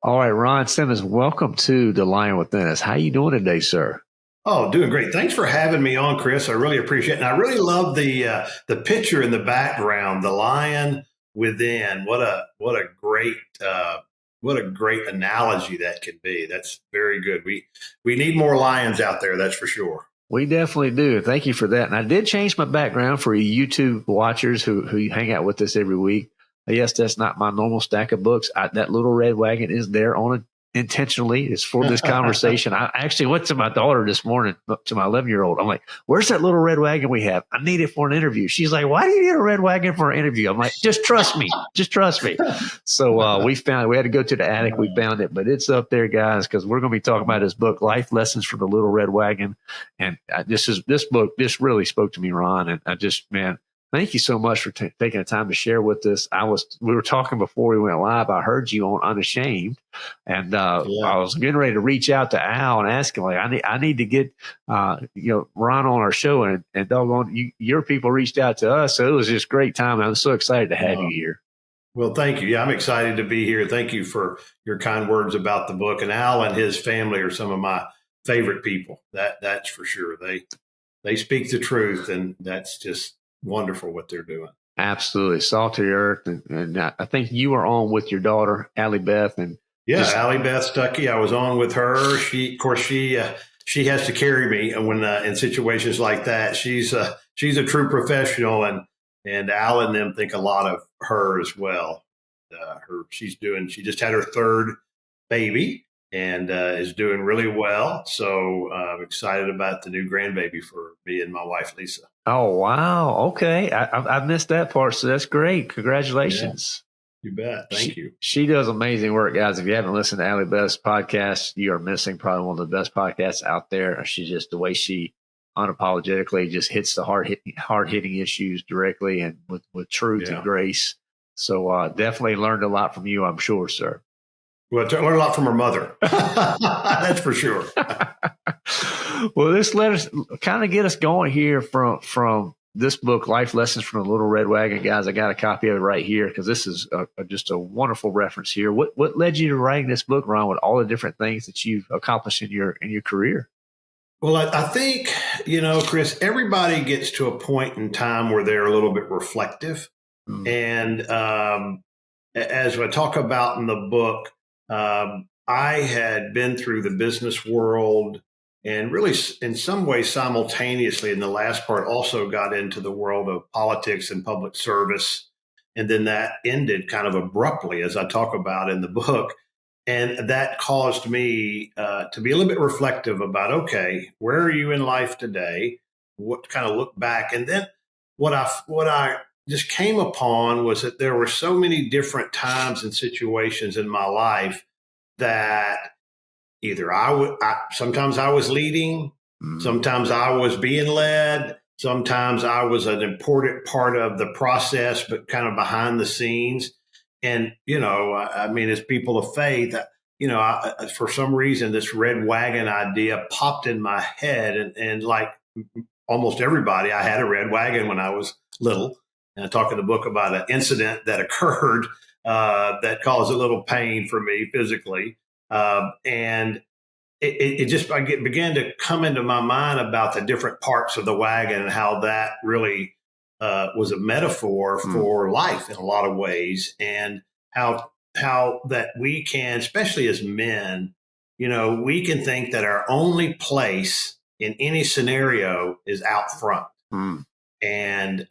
All right, Ron Simmons, welcome to The Lion Within Us. How you doing today, sir? Oh, doing great. Thanks for having me on, Chris. I really appreciate it. And I really love the picture in the background, the lion within. What a great analogy that can be. That's very good. We need more lions out there, that's for sure. We definitely do. Thank you for that. And I did change my background for you YouTube watchers who hang out with us every week. Yes, that's not my normal stack of books. That Little Red Wagon is there on it intentionally. It's for this conversation. I actually went to my daughter this morning, to my 11-year-old. I'm like, where's that Little Red Wagon we have? I need it for an interview. She's like, why do you need a red wagon for an interview? I'm like, just trust me. Just trust me. So we found it. We had to go to the attic. We found it, but it's up there, guys, because we're going to be talking about this book, Life Lessons from the Little Red Wagon. And this book really spoke to me, Ron. And man, thank you so much for taking the time to share with us. We were talking before we went live. I heard you on Unashamed, and I was getting ready to reach out to Al and ask him, like, I need to get Ron on our show, and doggone, your people reached out to us, so it was just great time. I was so excited to have you here. Well, thank you. Yeah, I'm excited to be here. Thank you for your kind words about the book. And Al and his family are some of my favorite people. That's for sure. They speak the truth, and that's just wonderful what they're doing. Absolutely. Salt to the earth. And I think you were on with your daughter, Allie Beth. And Allie Beth Stuckey. I was on with her. She has to carry me when in situations like that. She's a true professional, and Al and them think a lot of her as well. She just had her third baby and is doing really well. So I'm excited about the new grandbaby for me and my wife, Lisa. Oh, wow. Okay. I missed that part. So that's great. Congratulations. Yeah, you bet. Thank you. She does amazing work, guys. If you haven't listened to Allie Beth's podcast, you are missing probably one of the best podcasts out there. She's just the way she unapologetically just hits the hard hitting issues directly and with truth and grace. So definitely learned a lot from you, I'm sure, sir. Well, I learned a lot from her mother. That's for sure. Well, this let us kind of get us going here from this book, Life Lessons from the Little Red Wagon. Guys, I got a copy of it right here because this is just a wonderful reference here. What led you to writing this book, Ron, with all the different things that you've accomplished in your career? Well, I think, Chris, everybody gets to a point in time where they're a little bit reflective. And as I talk about in the book, I had been through the business world and really in some ways simultaneously in the last part also got into the world of politics and public service. And then that ended kind of abruptly, as I talk about in the book. And that caused me to be a little bit reflective about, okay, where are you in life today? What kind of look back? And then what I just came upon was that there were so many different times and situations in my life that either sometimes I was leading, sometimes I was being led, sometimes I was an important part of the process, but kind of behind the scenes. And, as people of faith, for some reason, this red wagon idea popped in my head. And like almost everybody, I had a red wagon when I was little. And I talk in the book about an incident that occurred that caused a little pain for me physically. And it just began to come into my mind about the different parts of the wagon and how that really was a metaphor for life in a lot of ways, and how that we can, especially as men, we can think that our only place in any scenario is out front. And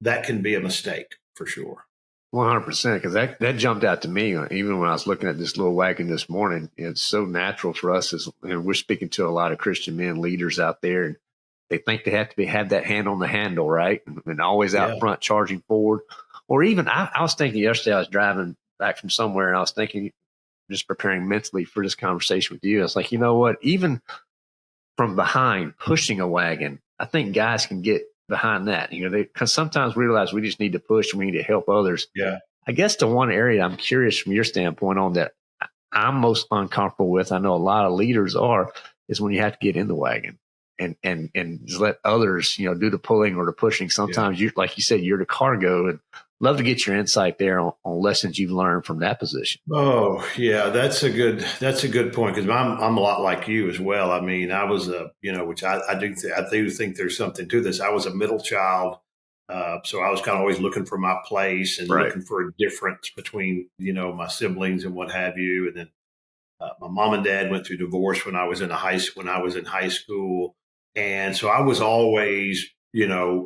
that can be a mistake for sure. 100%, because that jumped out to me even when I was looking at this little wagon this morning. It's so natural for us, and we're speaking to a lot of Christian men, leaders out there, and they think they have to have that hand on the handle, right, and always out front charging forward. Or even I was thinking yesterday, I was driving back from somewhere, and I was thinking, just preparing mentally for this conversation with you. I was like, you know what? Even from behind pushing a wagon, I think guys can get behind that, because sometimes we realize we just need to push and we need to help others. Yeah. I guess the one area I'm curious from your standpoint on that I'm most uncomfortable with, I know a lot of leaders are, is when you have to get in the wagon and just let others, do the pulling or the pushing. Sometimes you, like you said, you're the cargo and love to get your insight there on lessons you've learned from that position. Oh yeah, that's a good point, because I'm a lot like you as well. I mean, I was which I do think there's something to this. I was a middle child, so I was kind of always looking for my place and Right. looking for a difference between my siblings and what have you. And then my mom and dad went through divorce when I was in high school, and so I was always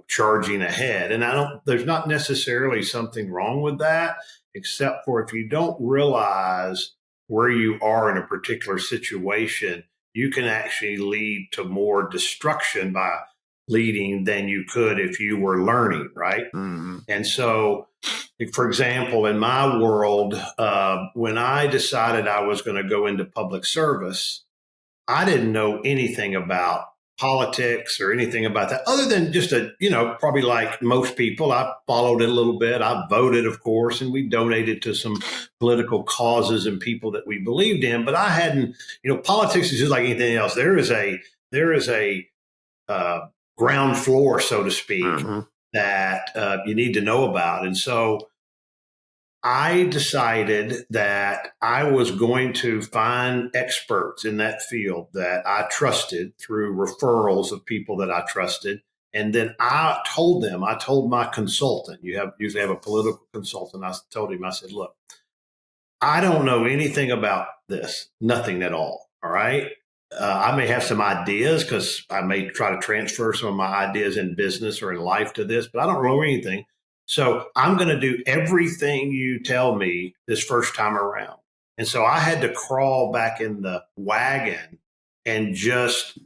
charging ahead. And there's not necessarily something wrong with that, except for if you don't realize where you are in a particular situation, you can actually lead to more destruction by leading than you could if you were learning, right? Mm-hmm. And so, for example, in my world, when I decided I was going to go into public service, I didn't know anything about politics or anything about that, other than just probably like most people, I followed it a little bit. I voted, of course, and we donated to some political causes and people that we believed in. But I hadn't, politics is just like anything else. There is a ground floor, so to speak, Mm-hmm. that you need to know about. And so I decided that I was going to find experts in that field that I trusted through referrals of people that I trusted. And then I told my consultant, usually have a political consultant. I told him, I said, look, I don't know anything about this, nothing at all. All right. I may have some ideas because I may try to transfer some of my ideas in business or in life to this, but I don't know anything. So I'm going to do everything you tell me this first time around. And so I had to crawl back in the wagon and just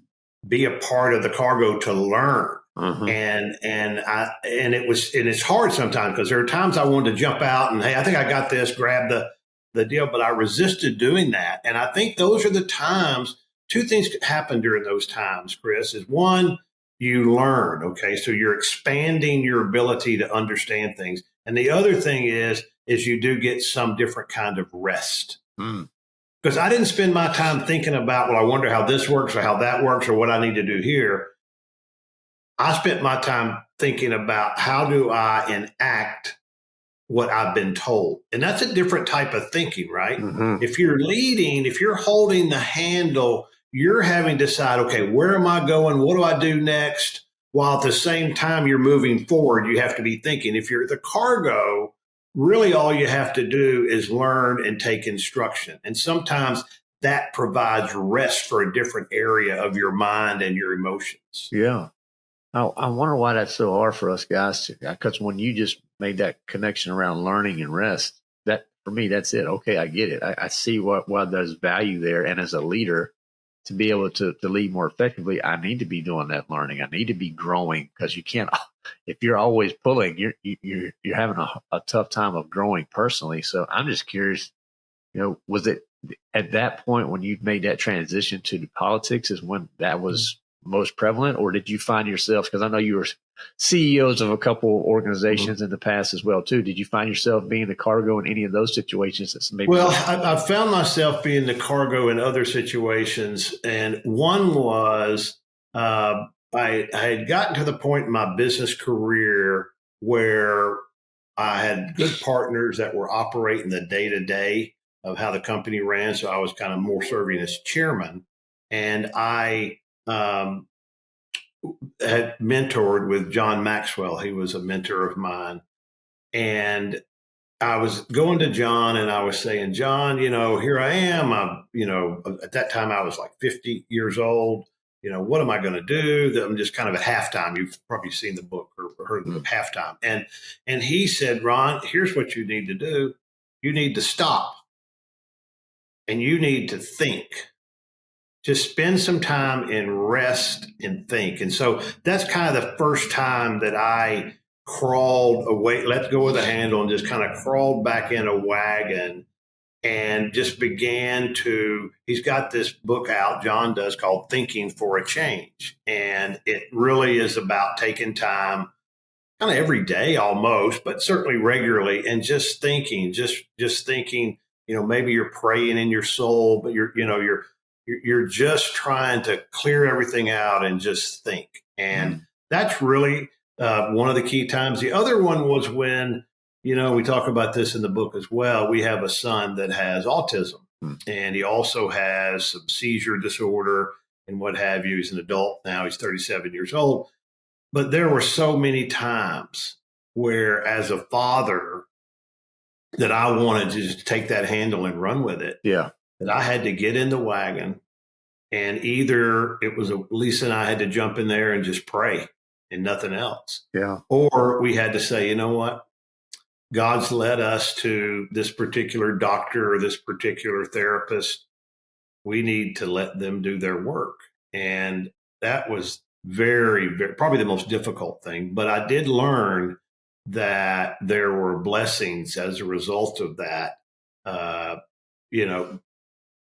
be a part of the cargo to learn. Mm-hmm. And it's hard sometimes, because there are times I wanted to jump out and, hey, I think I got this, grab the deal, but I resisted doing that. And I think those are the times. Two things could happen during those times, Chris, is one, you learn. Okay. So you're expanding your ability to understand things. And the other thing is you do get some different kind of rest. Because I didn't spend my time thinking about, well, I wonder how this works or how that works or what I need to do here. I spent my time thinking about, how do I enact what I've been told? And that's a different type of thinking, right? Mm-hmm. If you're leading, if you're holding the handle, you're having to decide, okay, where am I going? What do I do next? While at the same time you're moving forward, you have to be thinking. If you're the cargo, really all you have to do is learn and take instruction. And sometimes that provides rest for a different area of your mind and your emotions. Yeah. I wonder why that's so hard for us guys, because when you just made that connection around learning and rest, that for me, that's it. Okay, I get it. I see why there's value there. And as a leader, to be able to lead more effectively, I need to be doing that learning. I need to be growing, because you can't, if you're always pulling, you're having a tough time of growing personally. So I'm just curious, was it at that point when you made that transition to politics is when that was most prevalent, or did you find yourself, because I know you were CEOs of a couple organizations in the past as well too, did you find yourself being the cargo in any of those situations? I found myself being the cargo in other situations, and one was I had gotten to the point in my business career where I had good partners that were operating the day-to-day of how the company ran, so I was kind of more serving as chairman, and I had mentored with John Maxwell. He was a mentor of mine. And I was going to John and I was saying, John, here I am. At that time I was like 50 years old. What am I going to do? I'm just kind of at halftime. You've probably seen the book or heard of halftime. And he said, Ron, here's what you need to do. You need to stop and you need to think. Just spend some time and rest and think. And so that's kind of the first time that I crawled away, let go of the handle, and just kind of crawled back in a wagon and just began to. He's got this book out, John does, called Thinking for a Change. And it really is about taking time, kind of every day almost, but certainly regularly, and just thinking, just thinking, maybe you're praying in your soul, but you're just trying to clear everything out and just think. And that's really one of the key times. The other one was when we talk about this in the book as well. We have a son that has autism, and he also has some seizure disorder and what have you. He's an adult now. He's 37 years old. But there were so many times where, as a father, that I wanted to just take that handle and run with it. Yeah. That I had to get in the wagon, and either it was Lisa and I had to jump in there and just pray and nothing else. Yeah. Or we had to say, you know what? God's led us to this particular doctor or this particular therapist. We need to let them do their work. And that was very, very, probably the most difficult thing. But I did learn that there were blessings as a result of that,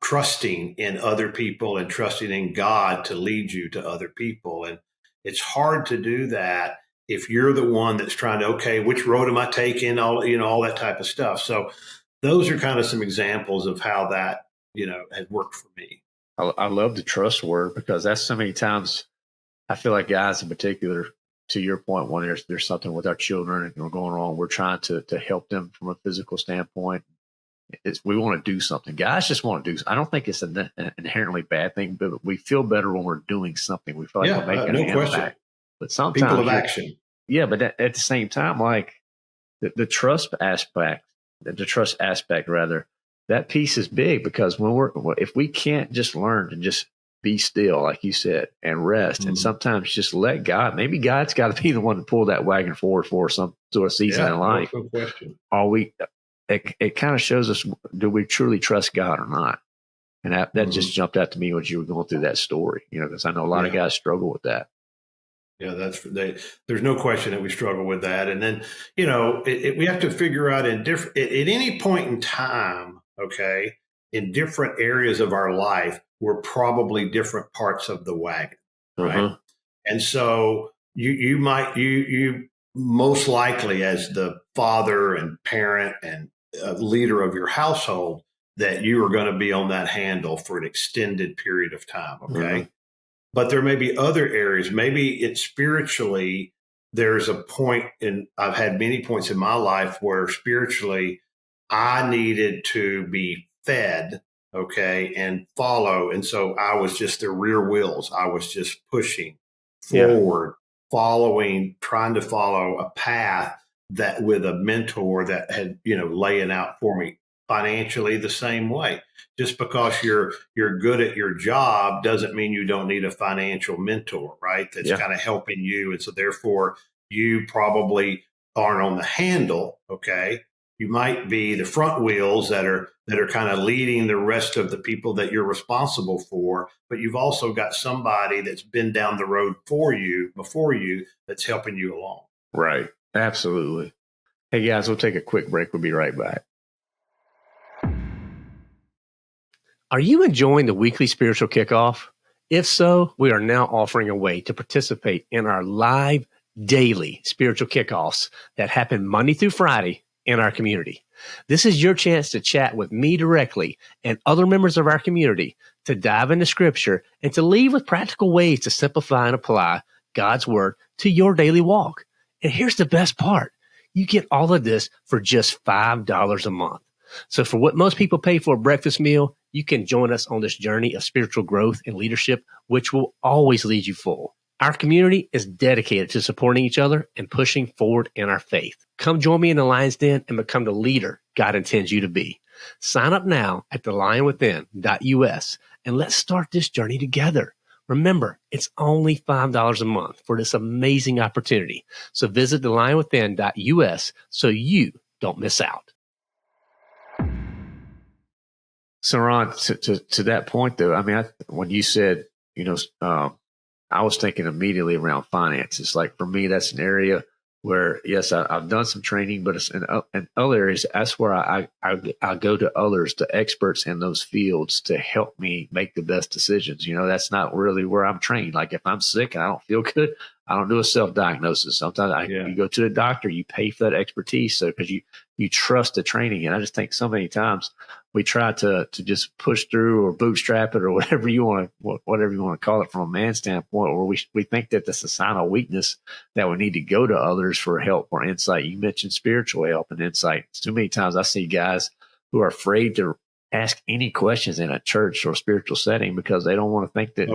trusting in other people and trusting in God to lead you to other people. And it's hard to do that if you're the one that's trying to, okay, which road am I taking? All that type of stuff. So those are kind of some examples of how that, had worked for me. I love the trust word, because that's so many times I feel like guys in particular, to your point, when there's something with our children and we're going wrong, we're trying to help them from a physical standpoint. We want to do something. Guys just want to do. I don't think it's an inherently bad thing, but we feel better when we're doing something. We feel like we're making an impact. But sometimes people of action. Yeah, but at the same time, like the trust aspect, rather, that piece is big, because if we can't just learn to just be still, like you said, and rest, and sometimes just let God. Maybe God's got to be the one to pull that wagon forward for some sort of season in life. No question. It kind of shows us, do we truly trust God or not? And that just jumped out to me when you were going through that story, because I know a lot of guys struggle with that. Yeah, there's no question that we struggle with that. And then, we have to figure out at any point in time, okay, in different areas of our life, we're probably different parts of the wagon, right? And so you most likely, as the father and parent and leader of your household, that you are going to be on that handle for an extended period of time. Okay. But there may be other areas. Maybe it's spiritually, there's a point, and I've had many points in my life where spiritually I needed to be fed, okay, and follow. And so I was just the rear wheels. I was just pushing forward, following, trying to follow a path that with a mentor that had, laying out for me. Financially the same way. Just because you're good at your job doesn't mean you don't need a financial mentor, right? That's kind of helping you. And so therefore you probably aren't on the handle, okay? You might be the front wheels that are kind of leading the rest of the people that you're responsible for, but you've also got somebody that's been down the road before you that's helping you along. Right. Absolutely. Hey guys, we'll take a quick break. We'll be right back. Are you enjoying the weekly spiritual kickoff? If so, we are now offering a way to participate in our live daily spiritual kickoffs that happen Monday through Friday in our community. This is your chance to chat with me directly and other members of our community, to dive into scripture and to leave with practical ways to simplify and apply God's word to your daily walk. And here's the best part. You get all of this for just $5 a month. So for what most people pay for a breakfast meal, you can join us on this journey of spiritual growth and leadership, which will always leave you full. Our community is dedicated to supporting each other and pushing forward in our faith. Come join me in the Lion's Den and become the leader God intends you to be. Sign up now at thelionwithin.us and let's start this journey together. Remember, it's only $5 a month for this amazing opportunity. So visit thelionwithin.us so you don't miss out. So Ron, to that point though, I mean, when you said, I was thinking immediately around finances. Like for me, that's an area where, yes, I've done some training, but it's in other areas, that's where I go to others, to experts in those fields to help me make the best decisions. That's not really where I'm trained. Like if I'm sick and I don't feel good, I don't do a self-diagnosis. Sometimes you go to the doctor, you pay for that expertise. So because you trust the training. And I just think so many times we try to just push through or bootstrap it or whatever you want to call it from a man standpoint, or we think that that's a sign of weakness that we need to go to others for help or insight. You mentioned spiritual help and insight. Too many times I see guys who are afraid to ask any questions in a church or spiritual setting because they don't want to think that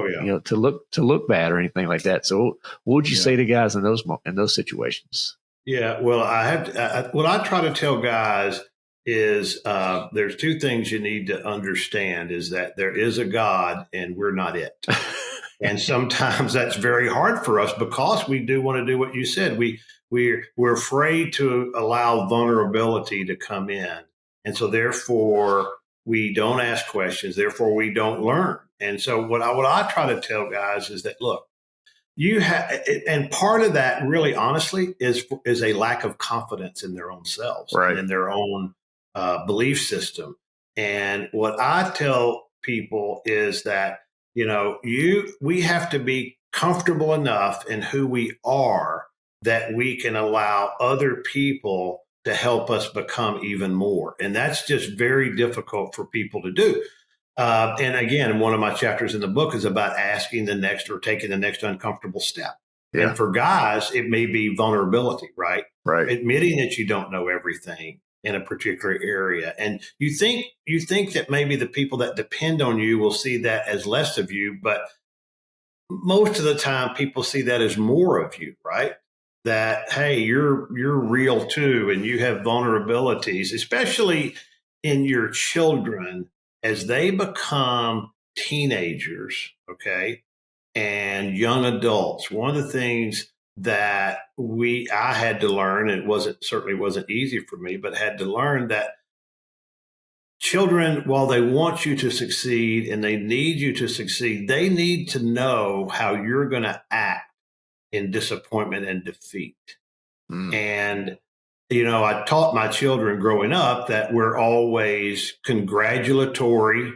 to look bad or anything like that. So what would you say to guys in those situations? Yeah, well, what I try to tell guys is there's two things you need to understand is that there is a God and we're not it. And sometimes that's very hard for us because we do want to do what you said. We're afraid to allow vulnerability to come in. And so therefore we don't ask questions, therefore we don't learn. And so what I try to tell guys is that, look, you have, and part of that really honestly is a lack of confidence in their own selves and in their own belief system. And what I tell people is that, we have to be comfortable enough in who we are that we can allow other people to help us become even more. And that's just very difficult for people to do. And again, one of my chapters in the book is about asking the next or taking the next uncomfortable step. Yeah. And for guys, it may be vulnerability, right? Right. Admitting that you don't know everything in a particular area. And you think that maybe the people that depend on you will see that as less of you, but most of the time people see that as more of you, right? That, hey, you're real too, and you have vulnerabilities, especially in your children as they become teenagers, okay, and young adults. One of the things that I had to learn, and certainly wasn't easy for me, but had to learn that children, while they want you to succeed and they need you to succeed, they need to know how you're going to act in disappointment and defeat. And, I taught my children growing up that we're always congratulatory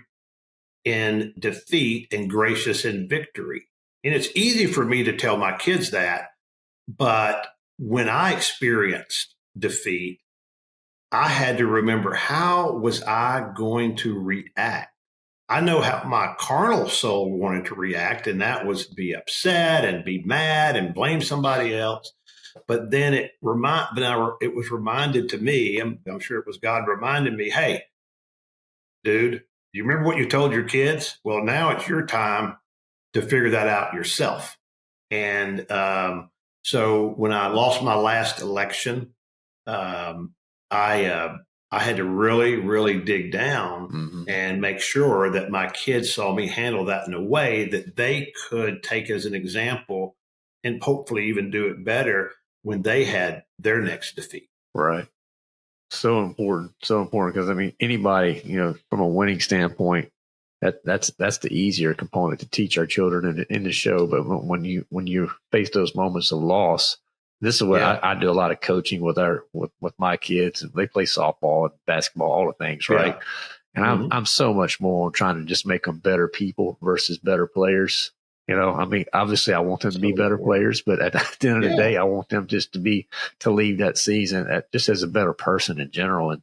in defeat and gracious in victory. And it's easy for me to tell my kids that, but when I experienced defeat, I had to remember, how was I going to react? I know how my carnal soul wanted to react, and that was be upset and be mad and blame somebody else. But then it was reminded to me, I'm sure it was God reminded me, hey, dude, do you remember what you told your kids? Well, now it's your time to figure that out yourself. And so when I lost my last election, I had to really, really dig down and make sure that my kids saw me handle that in a way that they could take as an example and hopefully even do it better when they had their next defeat. Right. So important. Because anybody, from a winning standpoint, that's the easier component to teach our children in the show. But when you face those moments of loss, this is what I do a lot of coaching with my kids, and they play softball and basketball, all the things, right? Yeah. And I'm so much more trying to just make them better people versus better players. Obviously I want them to be better players, but at the end of the day, I want them just to leave that season just as a better person in general. And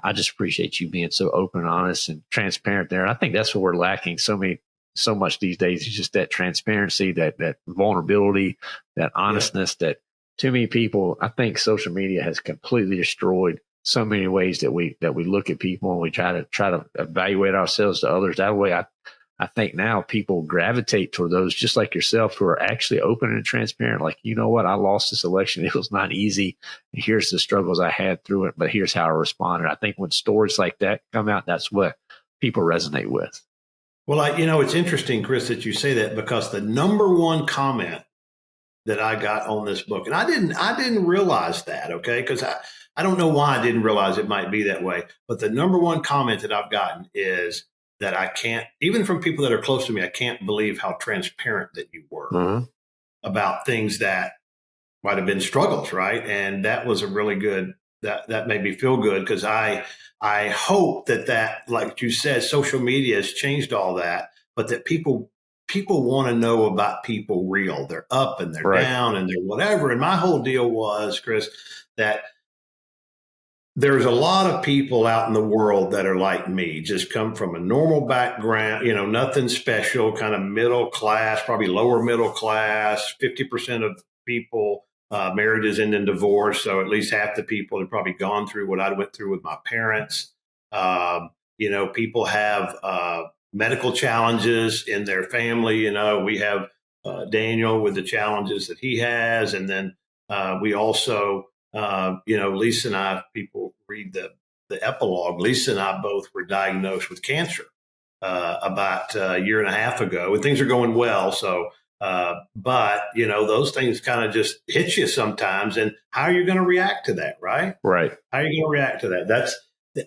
I just appreciate you being so open, honest, and transparent there. And I think that's what we're lacking so much these days is just that transparency, that vulnerability, that honestness that too many people, I think social media has completely destroyed so many ways that we look at people and we try to evaluate ourselves to others. That way, I think now people gravitate toward those just like yourself who are actually open and transparent. Like, you know what? I lost this election. It was not easy. Here's the struggles I had through it, but here's how I responded. I think when stories like that come out, that's what people resonate with. Well, it's interesting, Chris, that you say that because the number one comment that I got on this book, and I didn't realize that, okay? Because I don't know why I didn't realize it might be that way. But the number one comment that I've gotten is that I can't, even from people that are close to me, I can't believe how transparent that you were about things that might have been struggles, right? And that was a really good, that made me feel good because I hope that, like you said, social media has changed all that, but that people want to know about people real. They're up and they're down and they're whatever. And my whole deal was, Chris, that there's a lot of people out in the world that are like me, just come from a normal background, nothing special, kind of middle class, probably lower middle class. 50% of people, marriages end in divorce. So at least half the people have probably gone through what I went through with my parents. People have medical challenges in their family. We have Daniel with the challenges that he has. And then we also, Lisa and I, people read the epilogue. Lisa and I both were diagnosed with cancer about a year and a half ago, and things are going well. So, but those things kind of just hit you sometimes. And how are you going to react to that, right? Right. How are you going to react to that?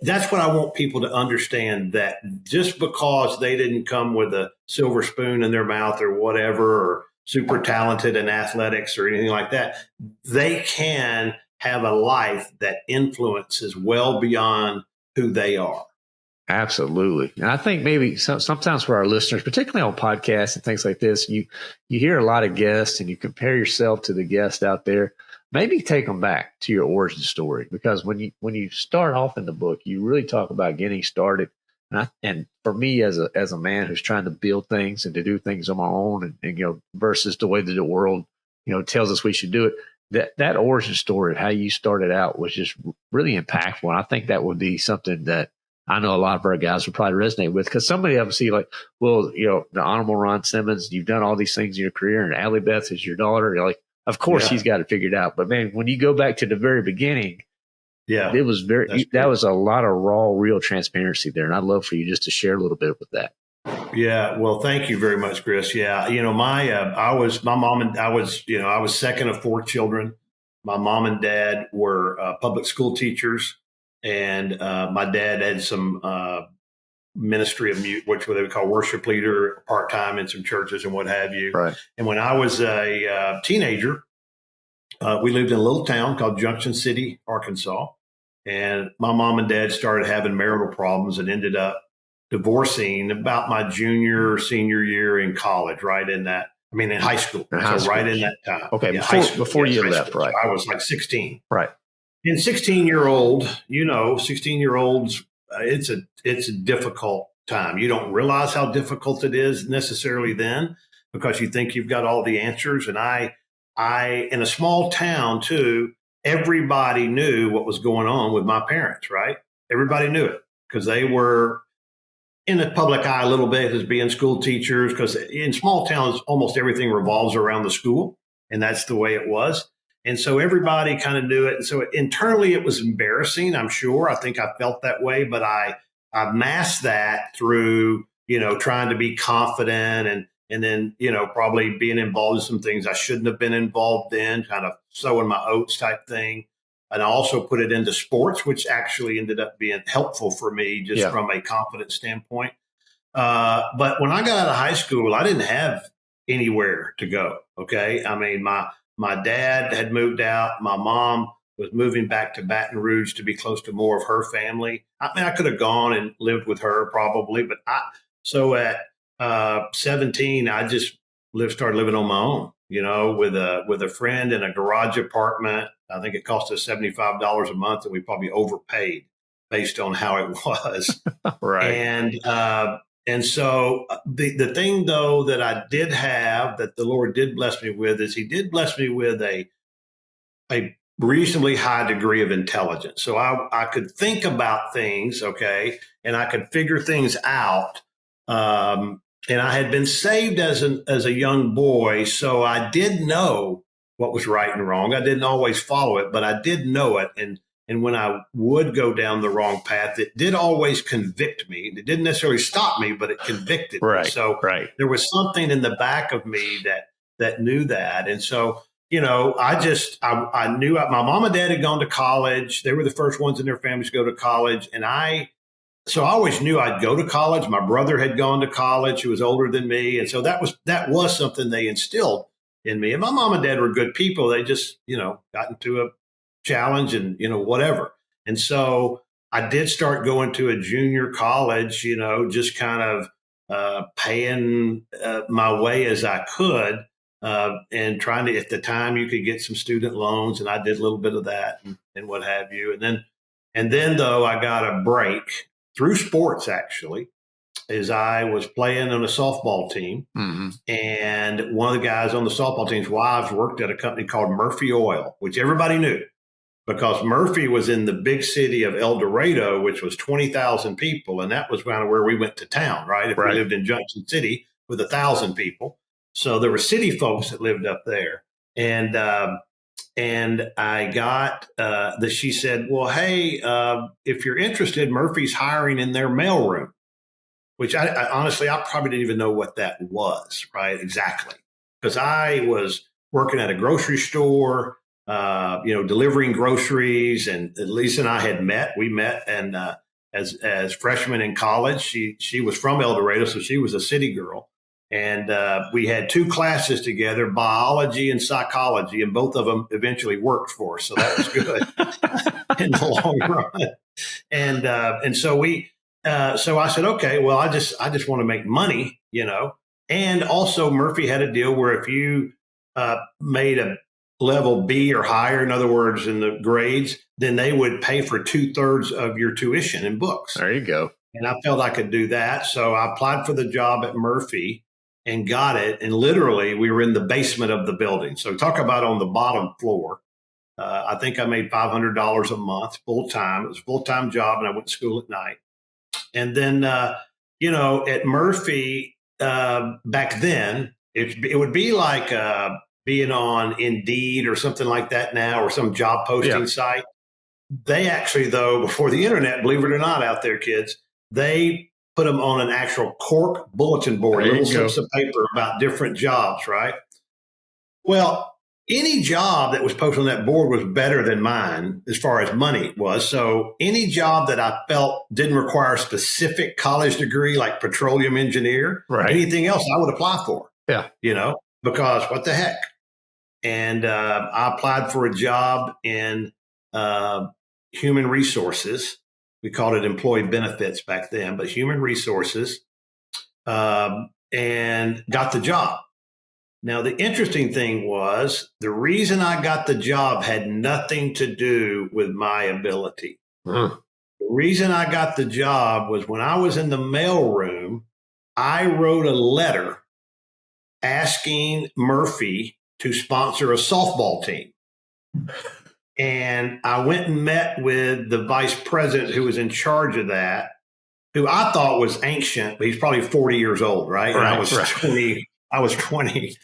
That's what I want people to understand, that just because they didn't come with a silver spoon in their mouth or whatever, or super talented in athletics or anything like that, they can have a life that influences well beyond who they are. Absolutely. And I think maybe sometimes for our listeners, particularly on podcasts and things like this, you hear a lot of guests and you compare yourself to the guest out there. Maybe take them back to your origin story, because when you start off in the book, you really talk about getting started. And for me, as a man who's trying to build things and to do things on my own, and versus the way that the world tells us we should do it, that origin story of how you started out was just really impactful. And I think that would be something that I know a lot of our guys would probably resonate with, because somebody of them see like, well, the Honorable Ron Simmons, you've done all these things in your career, and Allie Beth is your daughter. You're like, of course, she's got it figured out. But man, when you go back to the very beginning, it was that was a lot of raw, real transparency there. And I'd love for you just to share a little bit with that. Yeah. Well, thank you very much, Chris. Yeah. I was second of four children. My mom and dad were public school teachers, and my dad had some ministry of mute, which they would call worship leader, part-time in some churches and what have you. Right. And when I was a teenager, we lived in a little town called Junction City, Arkansas. And my mom and dad started having marital problems and ended up divorcing about my senior year in college, in high school. In that time. Okay. Before you left, right. So I was like 16. Right. And 16-year-olds, it's a difficult time. You don't realize how difficult it is necessarily then, because you think you've got all the answers. And I in a small town too, everybody knew what was going on with my parents, right? Everybody knew it because they were in the public eye a little bit as being school teachers, because in small towns, almost everything revolves around the school, and that's the way it was. And so everybody kind of knew it. And so internally it was embarrassing, I'm sure. I think I felt that way, but I masked that through, trying to be confident and then, probably being involved in some things I shouldn't have been involved in, kind of sowing my oats type thing. And I also put it into sports, which actually ended up being helpful for me just from a confidence standpoint. But when I got out of high school, I didn't have anywhere to go. Okay. I mean, my dad had moved out. My mom was moving back to Baton Rouge to be close to more of her family. I mean, I could have gone and lived with her probably, but at 17, I just started living on my own, with a friend in a garage apartment. I think it cost us $75 a month, and we probably overpaid based on how it was. Right. And so the thing, though, that I did have that the Lord did bless me with is He did bless me with a reasonably high degree of intelligence. So I could think about things, okay, and I could figure things out. And I had been saved as a young boy, so I did know what was right and wrong. I didn't always follow it, but I did know it. And when I would go down the wrong path, it did always convict me. It didn't necessarily stop me, but it convicted me. So there was something in the back of me that knew that. And so, I knew my mom and dad had gone to college. They were the first ones in their families to go to college. So I always knew I'd go to college. My brother had gone to college, who was older than me. And so that was something they instilled in me. And my mom and dad were good people. They just, got into a challenge and, whatever. And so I did start going to a junior college, just kind of paying my way as I could and trying to, at the time you could get some student loans. And I did a little bit of that and what have you. And then, though, I got a break through sports, actually, as I was playing on a softball team. Mm-hmm. And one of the guys on the softball team's wives worked at a company called Murphy Oil, which everybody knew because Murphy was in the big city of El Dorado, which was 20,000 people. And that was kind of where we went to town, right? If we lived in Junction City with 1,000 people. So there were city folks that lived up there. And I got she said, well, hey, if you're interested, Murphy's hiring in their mailroom. Which I honestly, I probably didn't even know what that was, right? Exactly. Because I was working at a grocery store, delivering groceries. And Lisa and I had met. We met and as freshmen in college. She was from El Dorado, so she was a city girl. And we had 2 classes together, biology and psychology, and both of them eventually worked for us. So that was good in the long run. And so I said, okay, well, I just want to make money, and also Murphy had a deal where if you made a level B or higher, in other words, in the grades, then they would pay for 2/3 of your tuition and books. There you go. And I felt I could do that. So I applied for the job at Murphy and got it. And literally we were in the basement of the building. So talk about on the bottom floor. I think I made $500 a month full time. It was a full-time job and I went to school at night. And then, at Murphy back then, it would be like being on Indeed or something like that now or some job posting site. They actually, though, before the internet, believe it or not out there, kids, they put them on an actual cork bulletin board, little slips of paper about different jobs, right? Well, any job that was posted on that board was better than mine as far as money was. So any job that I felt didn't require a specific college degree, like petroleum engineer, anything else I would apply for. Yeah. Because what the heck? And I applied for a job in human resources. We called it employee benefits back then, but human resources, and got the job. Now, the interesting thing was the reason I got the job had nothing to do with my ability. The reason I got the job was when I was in the mailroom, I wrote a letter asking Murphy to sponsor a softball team. And I went and met with the vice president who was in charge of that, who I thought was ancient, but he's probably 40 years old, right? And I was 20. I was 20,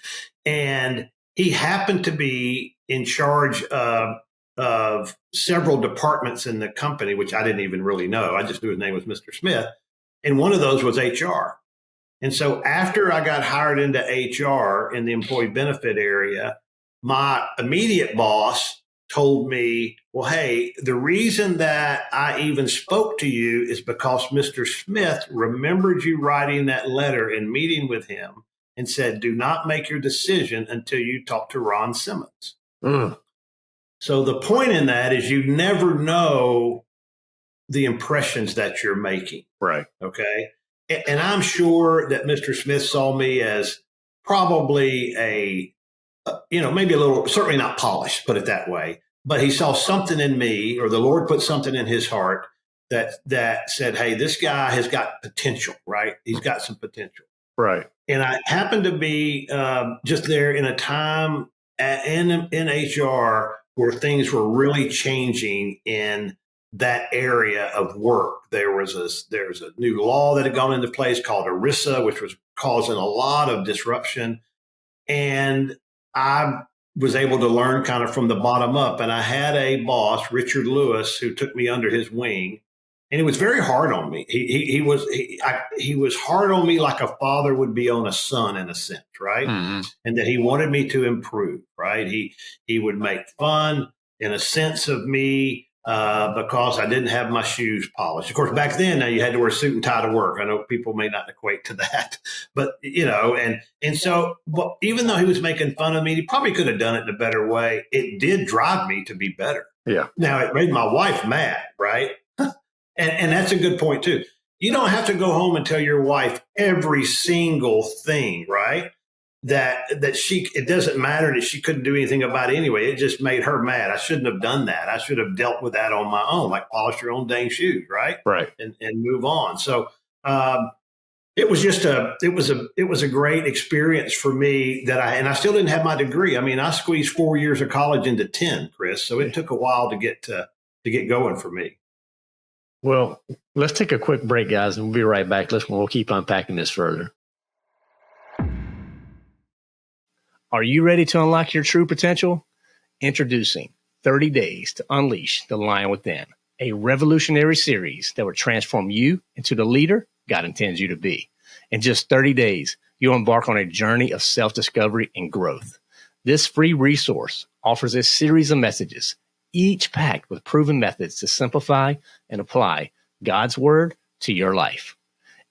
and he happened to be in charge of several departments in the company, which I didn't even really know. I just knew his name was Mr. Smith, and one of those was HR. And so after I got hired into HR in the employee benefit area, my immediate boss told me, well, hey, the reason that I even spoke to you is because Mr. Smith remembered you writing that letter and meeting with him and said, do not make your decision until you talk to Ron Simmons. So the point in that is you never know the impressions that you're making. Right. Okay. And I'm sure that Mr. Smith saw me as probably maybe a little, certainly not polished, put it that way, but he saw something in me, or the Lord put something in his heart that said, hey, this guy has got potential, right? He's got some potential. Right. And I happened to be just there in a time in HR where things were really changing in that area of work. There's a new law that had gone into place called ERISA, which was causing a lot of disruption. And I was able to learn kind of from the bottom up. And I had a boss, Richard Lewis, who took me under his wing. And he was very hard on me. He was hard on me like a father would be on a son, in a sense, right? Mm-hmm. And that he wanted me to improve, right? He would make fun, in a sense, of me because I didn't have my shoes polished. Of course, back then, now you had to wear a suit and tie to work. I know people may not equate to that, but and so, but even though he was making fun of me, he probably could have done it in a better way. It did drive me to be better. Yeah. Now it made my wife mad, right? And that's a good point, too. You don't have to go home and tell your wife every single thing, right? it doesn't matter that she couldn't do anything about it anyway. It just made her mad. I shouldn't have done that. I should have dealt with that on my own, like polish your own dang shoes, right? Right. And move on. So it was just it was a great experience for me and I still didn't have my degree. I mean, I squeezed 4 years of college into 10, Chris. So it took a while to get going for me. Well, let's take a quick break, guys, and we'll be right back. We'll keep unpacking this further. Are you ready to unlock your true potential? Introducing 30 Days to Unleash the Lion Within, a revolutionary series that will transform you into the leader God intends you to be. In just 30 days, you'll embark on a journey of self-discovery and growth. This free resource offers a series of messages, each packed with proven methods to simplify and apply God's word to your life.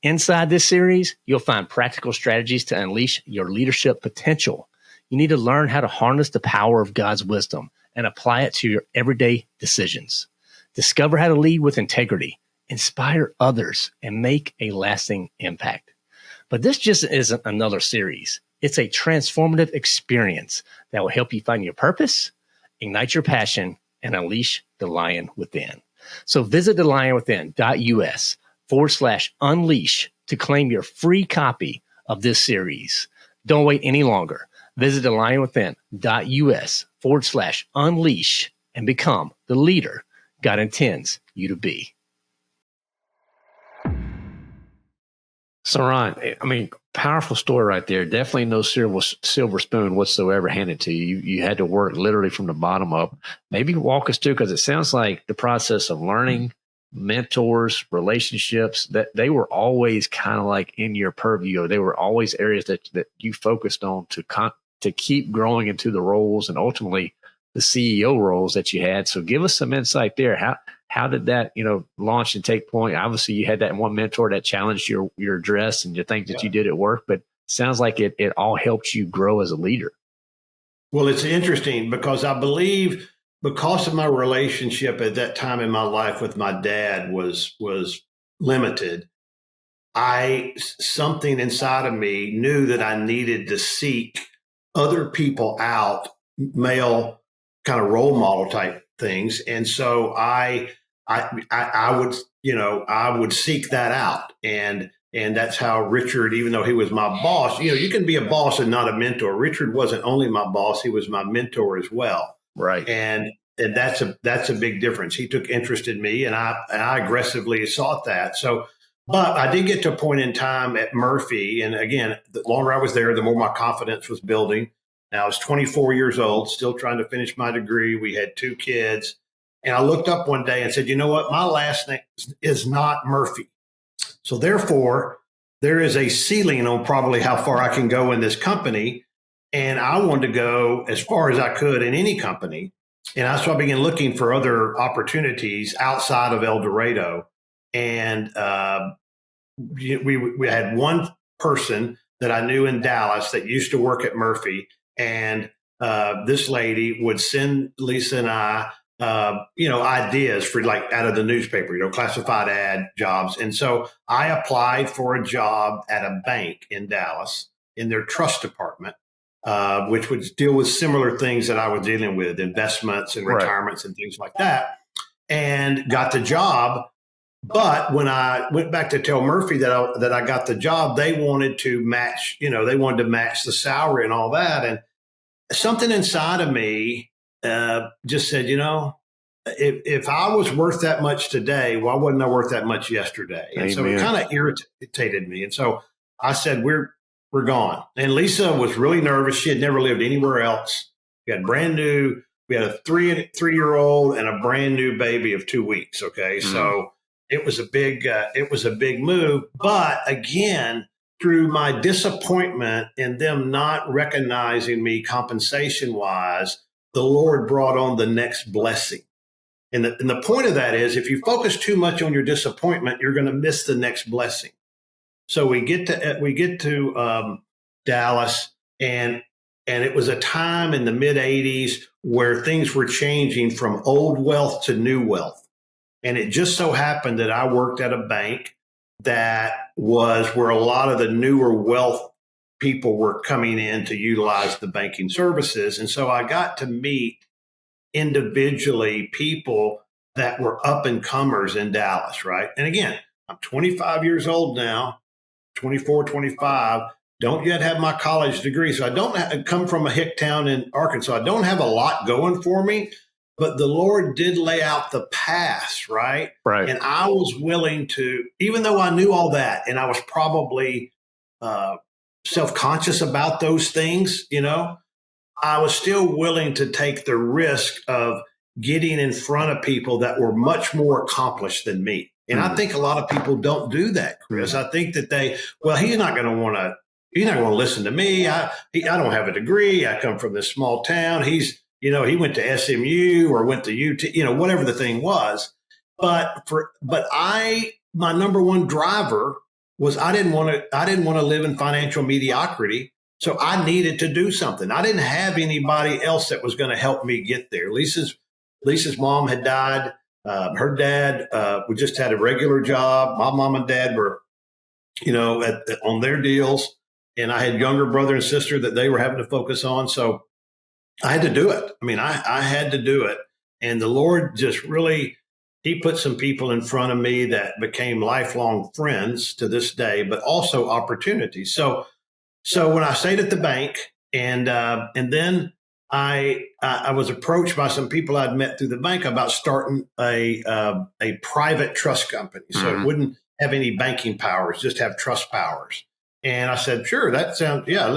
Inside this series, you'll find practical strategies to unleash your leadership potential. You need to learn how to harness the power of God's wisdom and apply it to your everyday decisions. Discover how to lead with integrity, inspire others, and make a lasting impact. But this just isn't another series. It's a transformative experience that will help you find your purpose, ignite your passion, and unleash the lion within. So visit thelionwithin.us/unleash to claim your free copy of this series. Don't wait any longer. Visit thelionwithin.us/unleash and become the leader God intends you to be. So, Ron, I mean, powerful story right there. Definitely no silver spoon whatsoever handed to you. You had to work literally from the bottom up. Maybe walk us through, because it sounds like the process of learning, mentors, relationships, that they were always kind of like in your purview. They were always areas that you focused on to keep growing into the roles and ultimately the CEO roles that you had. So give us some insight there. How did that, launch and take point? Obviously, you had that one mentor that challenged your dress and you think that you did at work, but it sounds like it all helped you grow as a leader. Well, it's interesting because I believe because of my relationship at that time in my life with my dad was limited, something inside of me knew that I needed to seek other people out, male kind of role model type things. And so I would seek that out. And that's how Richard, even though he was my boss, you can be a boss and not a mentor. Richard wasn't only my boss, he was my mentor as well. Right. And that's a big difference. He took interest in me and I aggressively sought that. So, but I did get to a point in time at Murphy. And again, the longer I was there, the more my confidence was building. Now I was 24 years old, still trying to finish my degree. We had 2 kids. And I looked up one day and said, you know what? My last name is not Murphy. So therefore, there is a ceiling on probably how far I can go in this company. And I wanted to go as far as I could in any company. And so I began looking for other opportunities outside of El Dorado. And we had one person that I knew in Dallas that used to work at Murphy. And this lady would send Lisa and I, ideas for like out of the newspaper, classified ad jobs. And so I applied for a job at a bank in Dallas in their trust department, which would deal with similar things that I was dealing with, investments and retirements and things like that, and got the job. But when I went back to tell Murphy that I got the job, they wanted to match, the salary and all that. And something inside of me just said, if I was worth that much today, why wasn't I worth that much yesterday? And so it kind of irritated me. And so I said, we're gone. And Lisa was really nervous. She had never lived anywhere else. We had a 3-year-old and a brand new baby of 2 weeks. Okay. Mm-hmm. So it was a big move. But again, through my disappointment in them not recognizing me compensation wise, the Lord brought on the next blessing. And the point of that is, if you focus too much on your disappointment, you're going to miss the next blessing. So we get to Dallas, and it was a time in the mid '80s where things were changing from old wealth to new wealth. And it just so happened that I worked at a bank that was where a lot of the newer wealth people were coming in to utilize the banking services. And so I got to meet individually people that were up and comers in Dallas, right? And again, I'm 25 years old now, 24, 25, don't yet have my college degree. So I don't come from a hick town in Arkansas. I don't have a lot going for me, but the Lord did lay out the path, right? Right. And I was willing to, even though I knew all that, and I was probably self-conscious about those things, I was still willing to take the risk of getting in front of people that were much more accomplished than me. And I think a lot of people don't do that, Chris. I think that he's not going to listen to me. I don't have a degree. I come from this small town. He went to SMU or went to UT, whatever the thing was. But my number one driver was I didn't want to live in financial mediocrity. So I needed to do something. I didn't have anybody else that was going to help me get there. Lisa's mom had died. Her dad, we just had a regular job. My mom and dad were, on their deals. And I had younger brother and sister that they were having to focus on. So I had to do it. I mean, I had to do it. And the Lord just really, he put some people in front of me that became lifelong friends to this day, but also opportunities. So when I stayed at the bank and then I was approached by some people I'd met through the bank about starting a private trust company. So it wouldn't have any banking powers, just have trust powers. And I said, sure, that sounds, I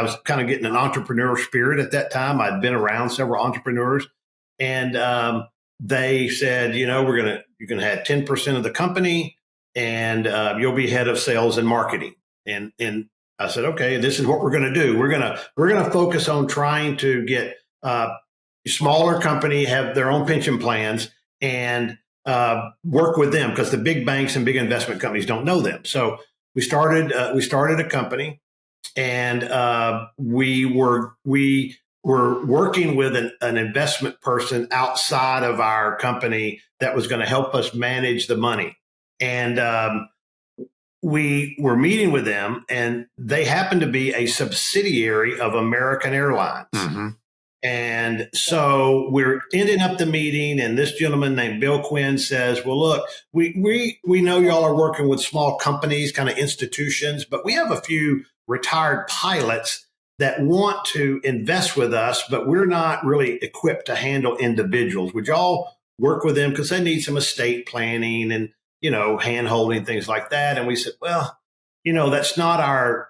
was kind of getting an entrepreneurial spirit at that time. I'd been around several entrepreneurs, and they said, you're going to have 10% of the company, and you'll be head of sales and marketing. And I said, okay, this is what we're going to do. We're going to focus on trying to get smaller company have their own pension plans and work with them, because the big banks and big investment companies don't know them. So we started a company, and we were working with an investment person outside of our company that was going to help us manage the money. And we were meeting with them, and they happened to be a subsidiary of American Airlines. Mm-hmm. And so we're ending up the meeting, and this gentleman named Bill Quinn says, well, look, we know y'all are working with small companies, kind of institutions, but we have a few retired pilots that want to invest with us, but we're not really equipped to handle individuals. Would y'all work with them? Because they need some estate planning and, hand holding, things like that. And we said, well, that's not our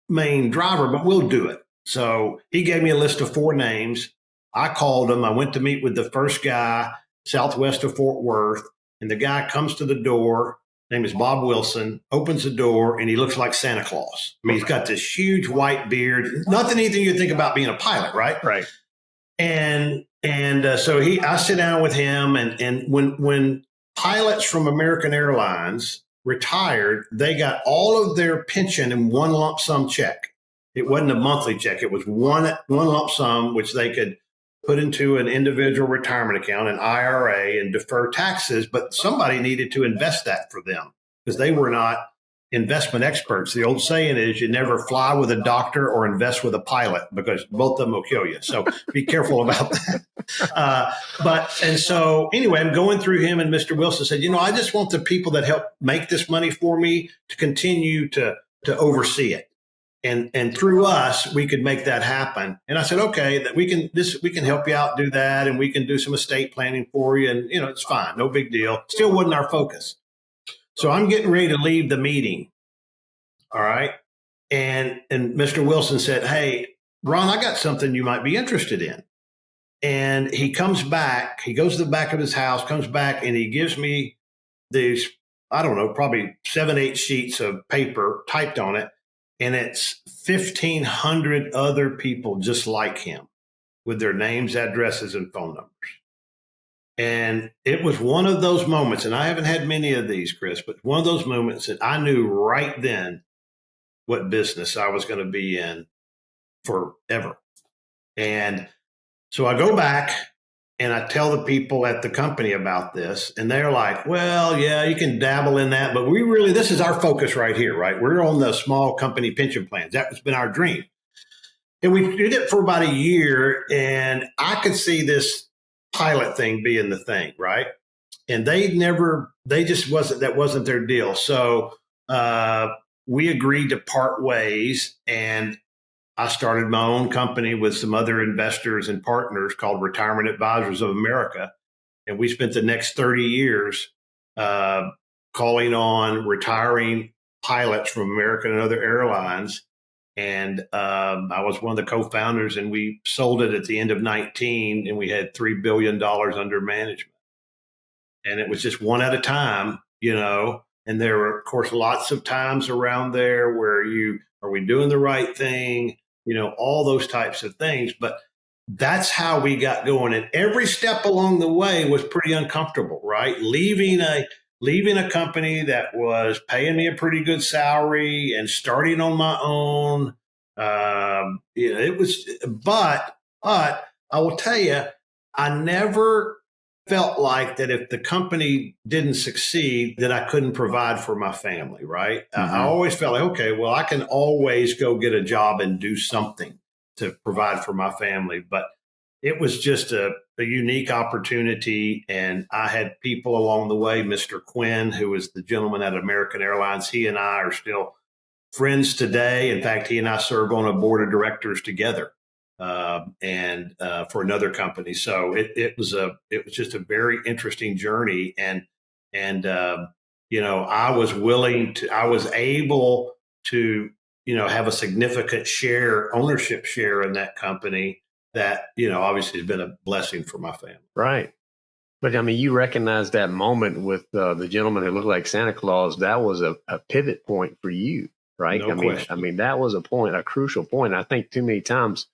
main driver, but we'll do it. So he gave me a list of 4 names. I called him. I went to meet with the first guy, southwest of Fort Worth. And the guy comes to the door. Name is Bob Wilson, opens the door, and he looks like Santa Claus. I mean, he's got this huge white beard. Nothing, anything you think about being a pilot, right? Right. And so I sit down with him. And when pilots from American Airlines retired, they got all of their pension in one lump sum check. It wasn't a monthly check. It was one lump sum, which they could put into an individual retirement account, an IRA, and defer taxes. But somebody needed to invest that for them because they were not investment experts. The old saying is you never fly with a doctor or invest with a pilot, because both of them will kill you. So be careful about that. And so anyway, I'm going through him, and Mr. Wilson said, I just want the people that help make this money for me to continue to oversee it. And through us, we could make that happen. And I said, okay, that we can help you out, do that. And we can do some estate planning for you. And, it's fine. No big deal. Still wasn't our focus. So I'm getting ready to leave the meeting. All right. And Mr. Wilson said, hey, Ron, I got something you might be interested in. And he comes back, he goes to the back of his house, comes back, and he gives me these, I don't know, probably 7, 8 sheets of paper typed on it. And it's 1,500 other people just like him with their names, addresses, and phone numbers. And it was one of those moments, and I haven't had many of these, Chris, but one of those moments that I knew right then what business I was going to be in forever. And so I go back And I tell the people at the company about this, and they're like, well, yeah, you can dabble in that, but this is our focus right here, right? We're on the small company pension plans. That's been our dream. And we did it for about a year, and I could see this pilot thing being the thing, right? And that wasn't their deal. So we agreed to part ways, and I started my own company with some other investors and partners called Retirement Advisors of America. And we spent the next 30 years calling on retiring pilots from American and other airlines. And I was one of the co-founders, and we sold it at the end of 19, and we had $3 billion under management. And it was just one at a time, and there were, of course, lots of times around there where are we doing the right thing? All those types of things. But that's how we got going. And every step along the way was pretty uncomfortable, right? Leaving a company that was paying me a pretty good salary and starting on my own. It was, but I will tell you, I never felt like that if the company didn't succeed, that I couldn't provide for my family, right? Mm-hmm. I always felt like, okay, well, I can always go get a job and do something to provide for my family. But it was just a unique opportunity. And I had people along the way, Mr. Quinn, who was the gentleman at American Airlines. He and I are still friends today. In fact, he and I serve on a board of directors together. And for another company. So it was just a very interesting journey. And I was able to, have a significant ownership share in that company that, obviously has been a blessing for my family. Right. But I mean, you recognize that moment with the gentleman who looked like Santa Claus. That was a pivot point for you, right? No question. I mean, that was a crucial point. I think too many times,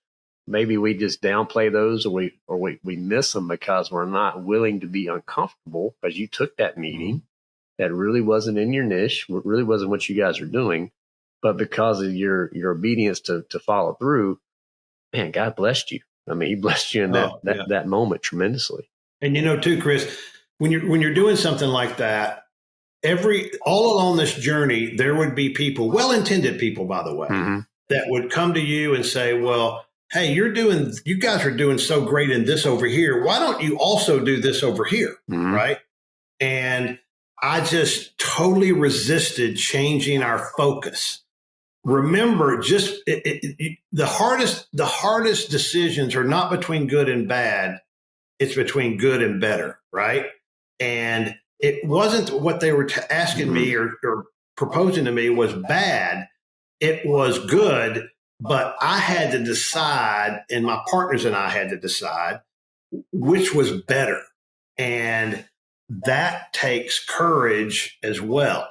maybe we just downplay those, or we miss them because we're not willing to be uncomfortable. Because you took that meeting that really wasn't in your niche, really wasn't what you guys are doing, but because of your obedience to follow through, man, God blessed you. I mean, He blessed you in that moment tremendously. And too, Chris, when you're doing something like that, all along this journey, there would be people, well-intended people, by the way, that would come to you and say, well, hey, you guys are doing so great in this over here. Why don't you also do this over here? Mm-hmm. Right. And I just totally resisted changing our focus. Remember, the hardest decisions are not between good and bad. It's between good and better. Right. And it wasn't what they were asking me or proposing to me was bad. It was good. But I had to decide, and my partners and I had to decide which was better. And that takes courage as well,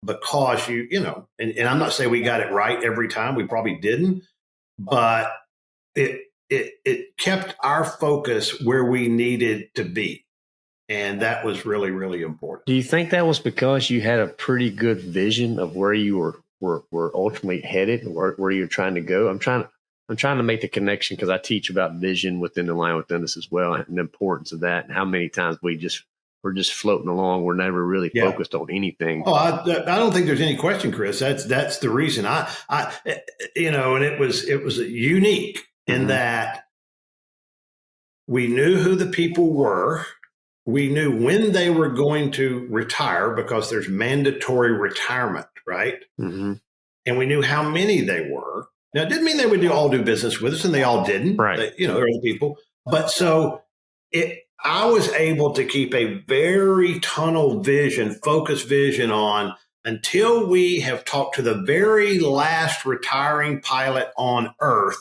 because and I'm not saying we got it right every time. We probably didn't, but it kept our focus where we needed to be. And that was really, really important. Do you think that was because you had a pretty good vision of where you were ultimately headed, where you're trying to go? I'm trying to make the connection, because I teach about vision within the line within us as well, and the importance of that, and how many times we're just floating along. We're never really focused on anything. Oh, I don't think there's any question, Chris. That's the reason and it was unique in that we knew who the people were. We knew when they were going to retire, because there's mandatory retirement, right? Mm-hmm. And we knew how many they were. Now, it didn't mean they would all do business with us, and they all didn't. Right. There are other people. But so I was able to keep a very focused vision on, until we have talked to the very last retiring pilot on Earth,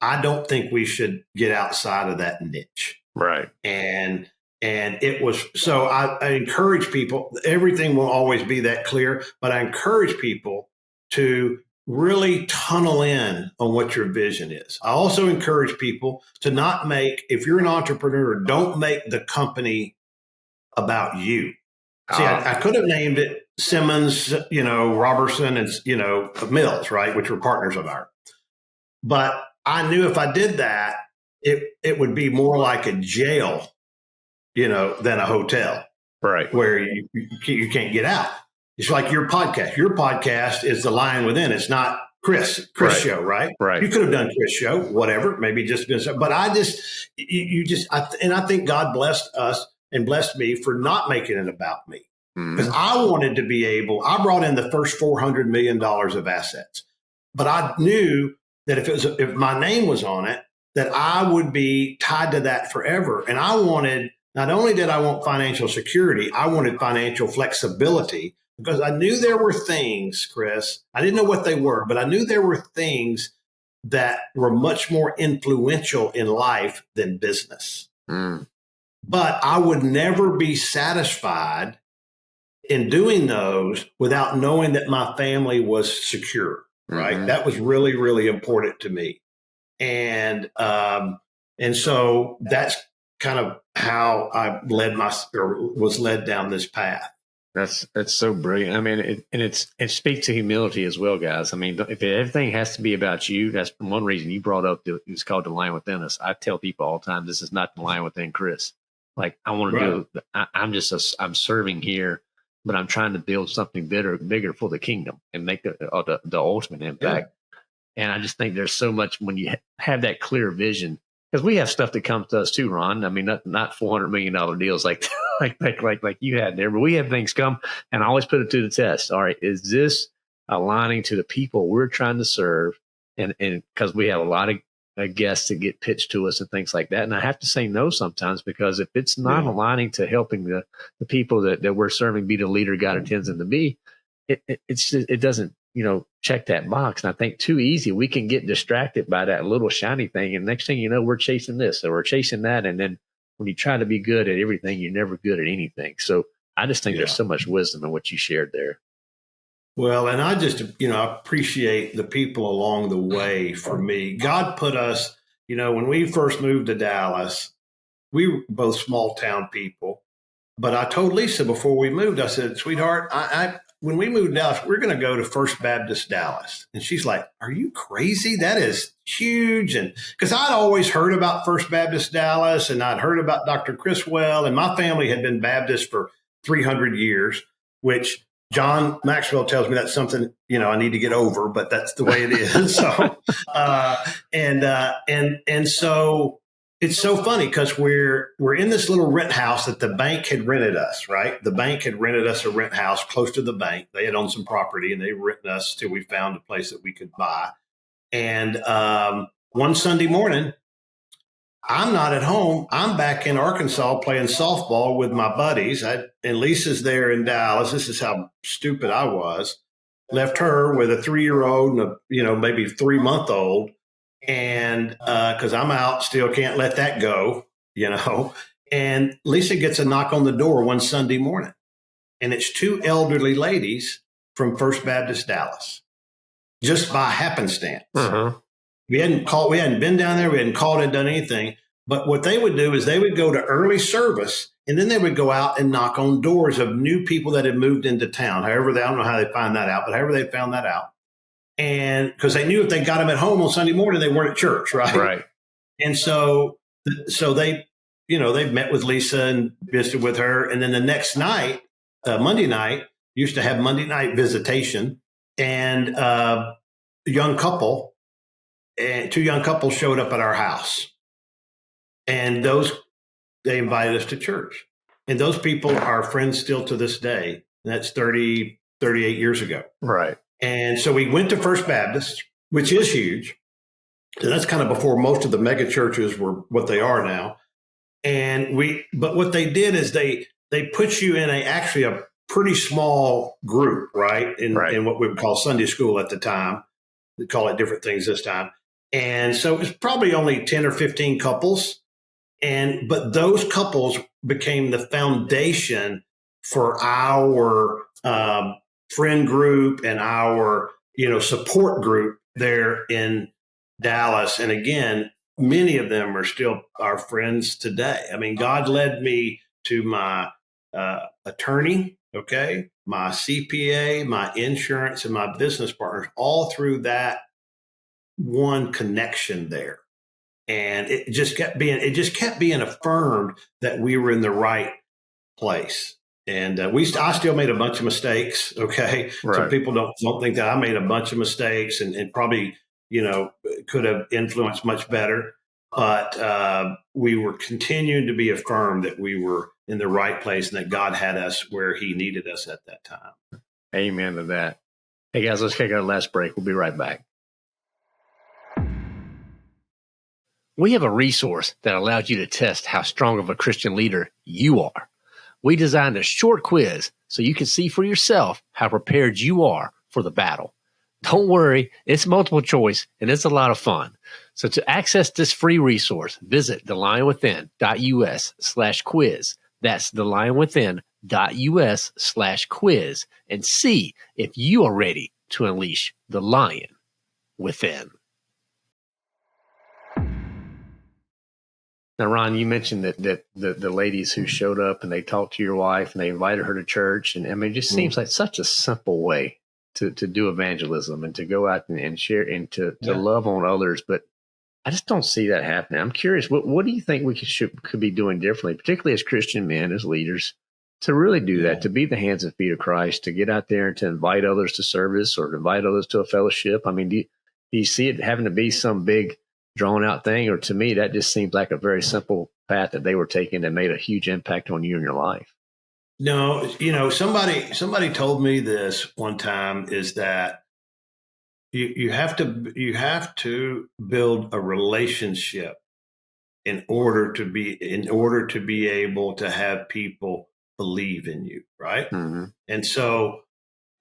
I don't think we should get outside of that niche. Right. And it was, so I encourage people, everything will always be that clear, but I encourage people to really tunnel in on what your vision is. I also encourage people to not if you're an entrepreneur, don't make the company about you. See, I could have named it Simmons, Robertson, and, Mills, right, which were partners of ours. But I knew if I did that, it would be more like a jail, than a hotel, Right. where you can't get out. It's like your podcast. Your podcast is the Lion Within. It's not Chris Right. show, right? Right. You could have done Chris show, whatever, maybe just been, but I think God blessed us and blessed me for not making it about me. Because I wanted to be I brought in the first $400 million of assets, but I knew that if my name was on it, that I would be tied to that forever. And not only did I want financial security, I wanted financial flexibility, because I knew there were things, Chris, I didn't know what they were, but I knew there were things that were much more influential in life than business. But I would never be satisfied in doing those without knowing that my family was secure, right? That was really, really important to me. And so that's kind of how I was led down this path. That's so brilliant. I mean, it speaks to humility as well, guys. I mean, if everything has to be about you, that's one reason you brought up it's called the Lion Within Us. I tell people all the time, this is not the Lion Within Chris. Like, I want to do. I'm serving here, but I'm trying to build something bigger for the kingdom and make the ultimate impact. Yeah. And I just think there's so much when you have that clear vision, because we have stuff that comes to us too, Ron. I mean, not $400 million deals like you had there, but we have things come, and I always put it to the test. All right, is this aligning to the people we're trying to serve? And because we have a lot of guests that get pitched to us and things like that, and I have to say no sometimes, because if it's not aligning to helping the people that we're serving be the leader God intends them to be, it doesn't check that box. And I think too easy we can get distracted by that little shiny thing, and next thing you know, we're chasing this or we're chasing that, and then when you try to be good at everything, you're never good at anything. So I just think there's so much wisdom in what you shared there. Well, and I just, appreciate the people along the way. For me, God put us, when we first moved to Dallas, we were both small town people. But I told Lisa before we moved, I said, sweetheart, when we moved to Dallas, we're going to go to First Baptist Dallas. And she's like, are you crazy? That is huge. And because I'd always heard about First Baptist Dallas, and I'd heard about Dr. Criswell, and my family had been Baptist for 300 years, which John Maxwell tells me that's something, I need to get over, but that's the way it is. So, and so it's so funny, because we're in this little rent house that the bank had rented us, right? The bank had rented us a rent house close to the bank. They had owned some property, and they rented us till we found a place that we could buy. And one Sunday morning, I'm not at home. I'm back in Arkansas playing softball with my buddies. And Lisa's there in Dallas. This is how stupid I was. Left her with a 3-year-old and maybe 3-month-old. And because I'm out, still can't let that go, And Lisa gets a knock on the door one Sunday morning, and it's 2 elderly ladies from First Baptist Dallas, just by happenstance. We hadn't been down there, we hadn't called and done anything. But what they would do is they would go to early service, and then they would go out and knock on doors of new people that had moved into town. I don't know how they find that out, but however they found that out. And because they knew if they got them at home on Sunday morning, they weren't at church, right? Right. And so they, they met with Lisa and visited with her. And then the next night, Monday night, used to have Monday night visitation, and a young couple, and 2 young couples showed up at our house, and they invited us to church. And those people are friends still to this day. And that's 38 years ago. Right. And so we went to First Baptist, which is huge. And that's kind of before most of the mega churches were what they are now. But what they did is they put you in actually a pretty small group, right? In what we would call Sunday school at the time. We call it different things this time. And so it was probably only 10 or 15 couples. But those couples became the foundation for our friend group and our, support group there in Dallas. And again, many of them are still our friends today. I mean, God led me to my attorney, my CPA, my insurance, and my business partners, all through that one connection there. And it just kept being affirmed that we were in the right place. And I still made a bunch of mistakes. Okay. Right. So people don't think that I made a bunch of mistakes and probably, could have influenced much better. But we were continuing to be affirmed that we were in the right place and that God had us where he needed us at that time. Amen to that. Hey guys, let's take our last break. We'll be right back. We have a resource that allows you to test how strong of a Christian leader you are. We designed a short quiz so you can see for yourself how prepared you are for the battle. Don't worry, it's multiple choice and it's a lot of fun. So to access this free resource, visit thelionwithin.us/quiz. That's thelionwithin.us/quiz and see if you are ready to unleash the lion within. Now, Ron, you mentioned that the ladies who showed up and they talked to your wife and they invited her to church. And I mean, it just seems like such a simple way to do evangelism and to go out and share and to love on others. But I just don't see that happening. I'm curious, what do you think we could be doing differently, particularly as Christian men, as leaders, to really do that, to be the hands and feet of Christ, to get out there and to invite others to service or to invite others to a fellowship? I mean, do you see it having to be some big drawn out thing, or to me that just seems like a very simple path that they were taking that made a huge impact on you and your life? No, somebody told me this one time, is that you have to build a relationship in order to be able to have people believe in you, right? Mm-hmm. And so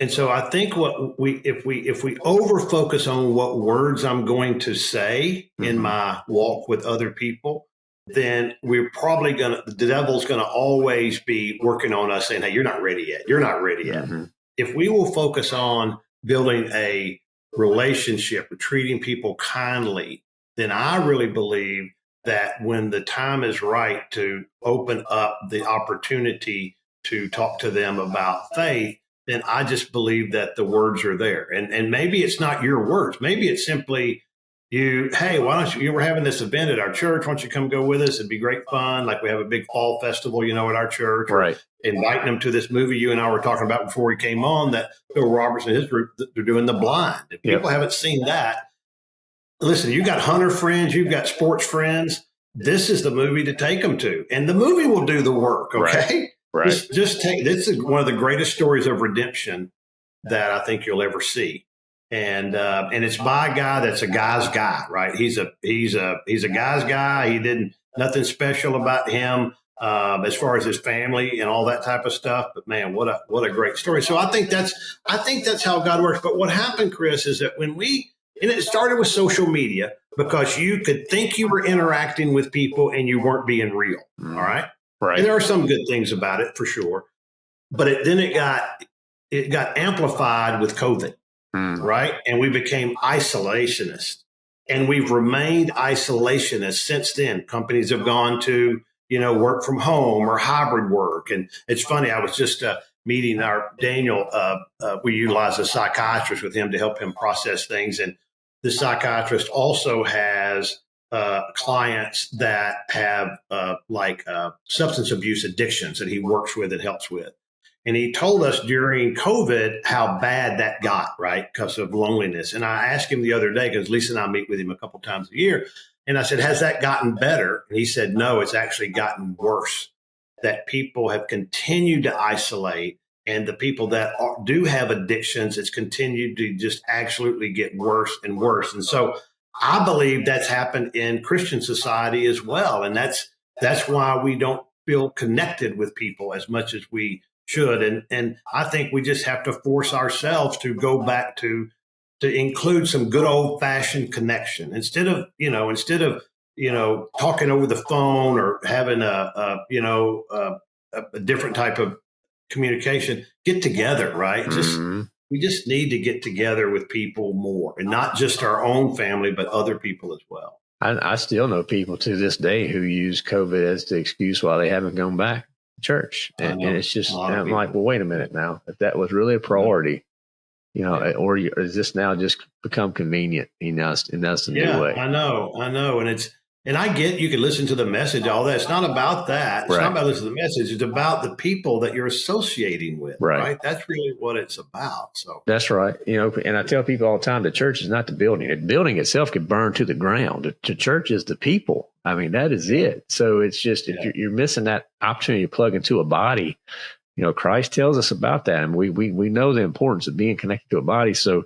I think if we over focus on what words I'm going to say in my walk with other people, then we're probably the devil's gonna always be working on us saying, hey, you're not ready yet. You're not ready yet. Mm-hmm. If we will focus on building a relationship, treating people kindly, then I really believe that when the time is right to open up the opportunity to talk to them about faith, then I just believe that the words are there. And maybe it's not your words. Maybe it's simply hey, why don't you, we're having this event at our church. Why don't you come go with us? It'd be great fun. Like we have a big fall festival, at our church. Right. Inviting them to this movie you and I were talking about before we came on, that Bill Roberts and his group, they're doing The Blind. If people haven't seen that, listen, you've got hunter friends, you've got sports friends. This is the movie to take them to. And the movie will do the work, okay? Right. Just take, this is one of the greatest stories of redemption that I think you'll ever see. And it's by a guy that's a guy's guy, right? He's a guy's guy. He didn't, nothing special about him as far as his family and all that type of stuff. But man, what a great story. So I think that's how God works. But what happened, Chris, is that and it started with social media, because you could think you were interacting with people and you weren't being real. All right. Right. And there are some good things about it for sure. But it got amplified with COVID. Right. And we became isolationists, and we've remained isolationists since then. Companies have gone to, work from home or hybrid work. And it's funny. I was just meeting our Daniel. We utilize a psychiatrist with him to help him process things. And the psychiatrist also has clients that have substance abuse addictions that he works with and helps with. And he told us during COVID how bad that got, right, because of loneliness. And I asked him the other day, because Lisa and I meet with him a couple times a year. And I said, has that gotten better? And he said, no, it's actually gotten worse, that people have continued to isolate. And the people that do have addictions, it's continued to just absolutely get worse and worse. And so I believe that's happened in Christian society as well. And that's why we don't feel connected with people as much as we should. And I think we just have to force ourselves to go back to include some good old fashioned connection instead of talking over the phone or having a different type of communication. Get together, right? We just need to get together with people more, and not just our own family, but other people as well. I still know people to this day who use COVID as the excuse why they haven't gone back church. And it's just, I'm like, well, wait a minute now. If that was really a priority, or is this now just become convenient? And that's the new way. I know. And And I get you can listen to the message, all that. It's not about that. It's not about listening to the message. It's about the people that you're associating with, right? That's really what it's about. So that's right. And I tell people all the time, the church is not the building. The building itself could burn to the ground. The church is the people. I mean, that is it. So it's just, if you're missing that opportunity to plug into a body, Christ tells us about that. And we know the importance of being connected to a body. So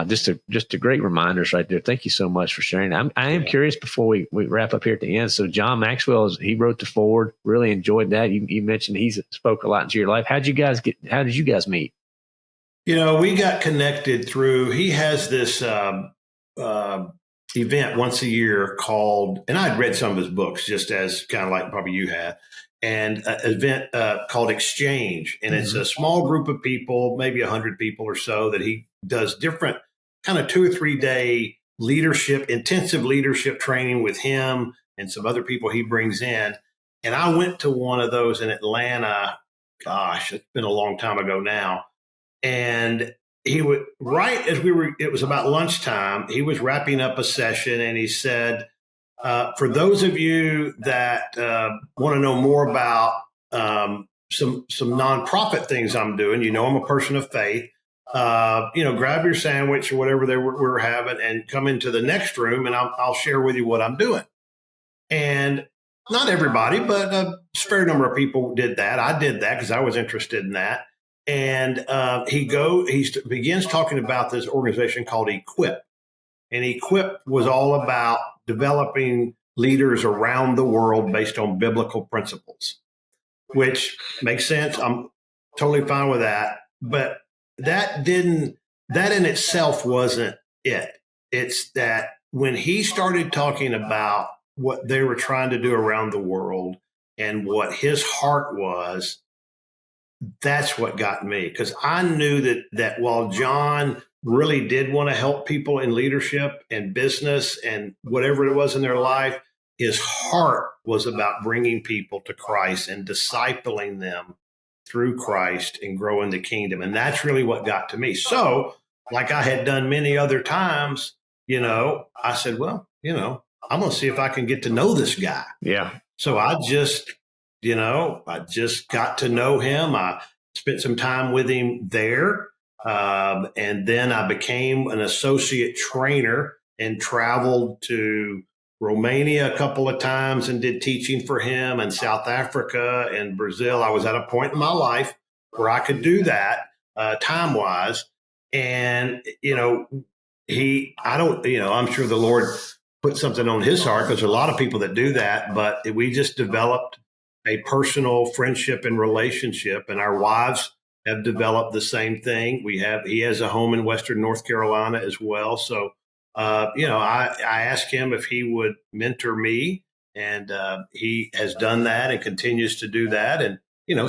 just a great reminders right there. Thank you so much for sharing. I am curious before we wrap up here at the end. So John Maxwell, he wrote the foreword. Really enjoyed that. You mentioned he's spoke a lot into your life. How did you guys meet? We got connected through, he has this event once a year called, and I'd read some of his books just as kind of like probably you have, and an event called Exchange. And it's a small group of people, maybe 100 people or so, that he does different kind of 2 or 3 day intensive leadership training with him and some other people he brings in. And I went to one of those in Atlanta. Gosh, it's been a long time ago now. And he would, right as it was about lunchtime, he was wrapping up a session and he said, for those of you that want to know more about some nonprofit things I'm doing, I'm a person of faith, grab your sandwich or whatever we're having and come into the next room and I'll share with you what I'm doing. And not everybody, but a fair number of people did that. I did that because I was interested in that. And he begins talking about this organization called Equip. And Equip was all about developing leaders around the world based on biblical principles, which makes sense. I'm totally fine with that. But that in itself wasn't it. It's that when he started talking about what they were trying to do around the world and what his heart was, that's what got me. Because I knew that while John really did want to help people in leadership and business and whatever it was in their life, his heart was about bringing people to Christ and discipling them through Christ and growing the kingdom. And that's really what got to me. So, like I had done many other times, I said, well, I'm going to see if I can get to know this guy. Yeah. So I just got to know him. I spent some time with him there. And then I became an associate trainer and traveled to Romania a couple of times and did teaching for him, and South Africa and Brazil. I was at a point in my life where I could do that time-wise. And, I'm sure the Lord put something on his heart because there's a lot of people that do that, but we just developed a personal friendship and relationship, and our wives have developed the same thing. He has a home in Western North Carolina as well. So, I asked him if he would mentor me, and he has done that and continues to do that. And,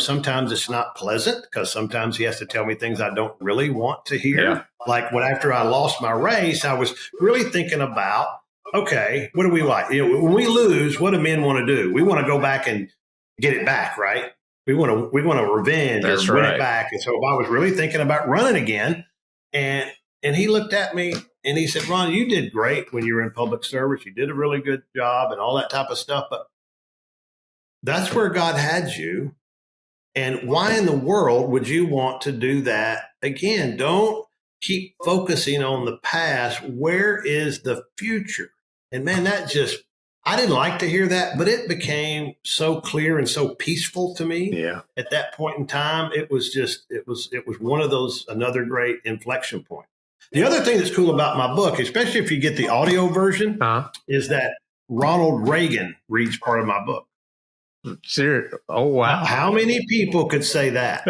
sometimes it's not pleasant because sometimes he has to tell me things I don't really want to hear. Yeah. Like after I lost my race, I was really thinking about, okay, what do we like? When we lose, what do men want to do? We want to go back and get it back, right? We want to revenge or win it back. And so I was really thinking about running again. And he looked at me and he said, Ron, you did great when you were in public service. You did a really good job and all that type of stuff. But that's where God had you. And why in the world would you want to do that again? Don't keep focusing on the past. Where is the future? And man, I didn't like to hear that, but it became so clear and so peaceful to me. Yeah. At that point in time, it was one of those, another great inflection point. The other thing that's cool about my book, especially if you get the audio version, is that Ronald Reagan reads part of my book. Serious? Oh, wow. How many people could say that?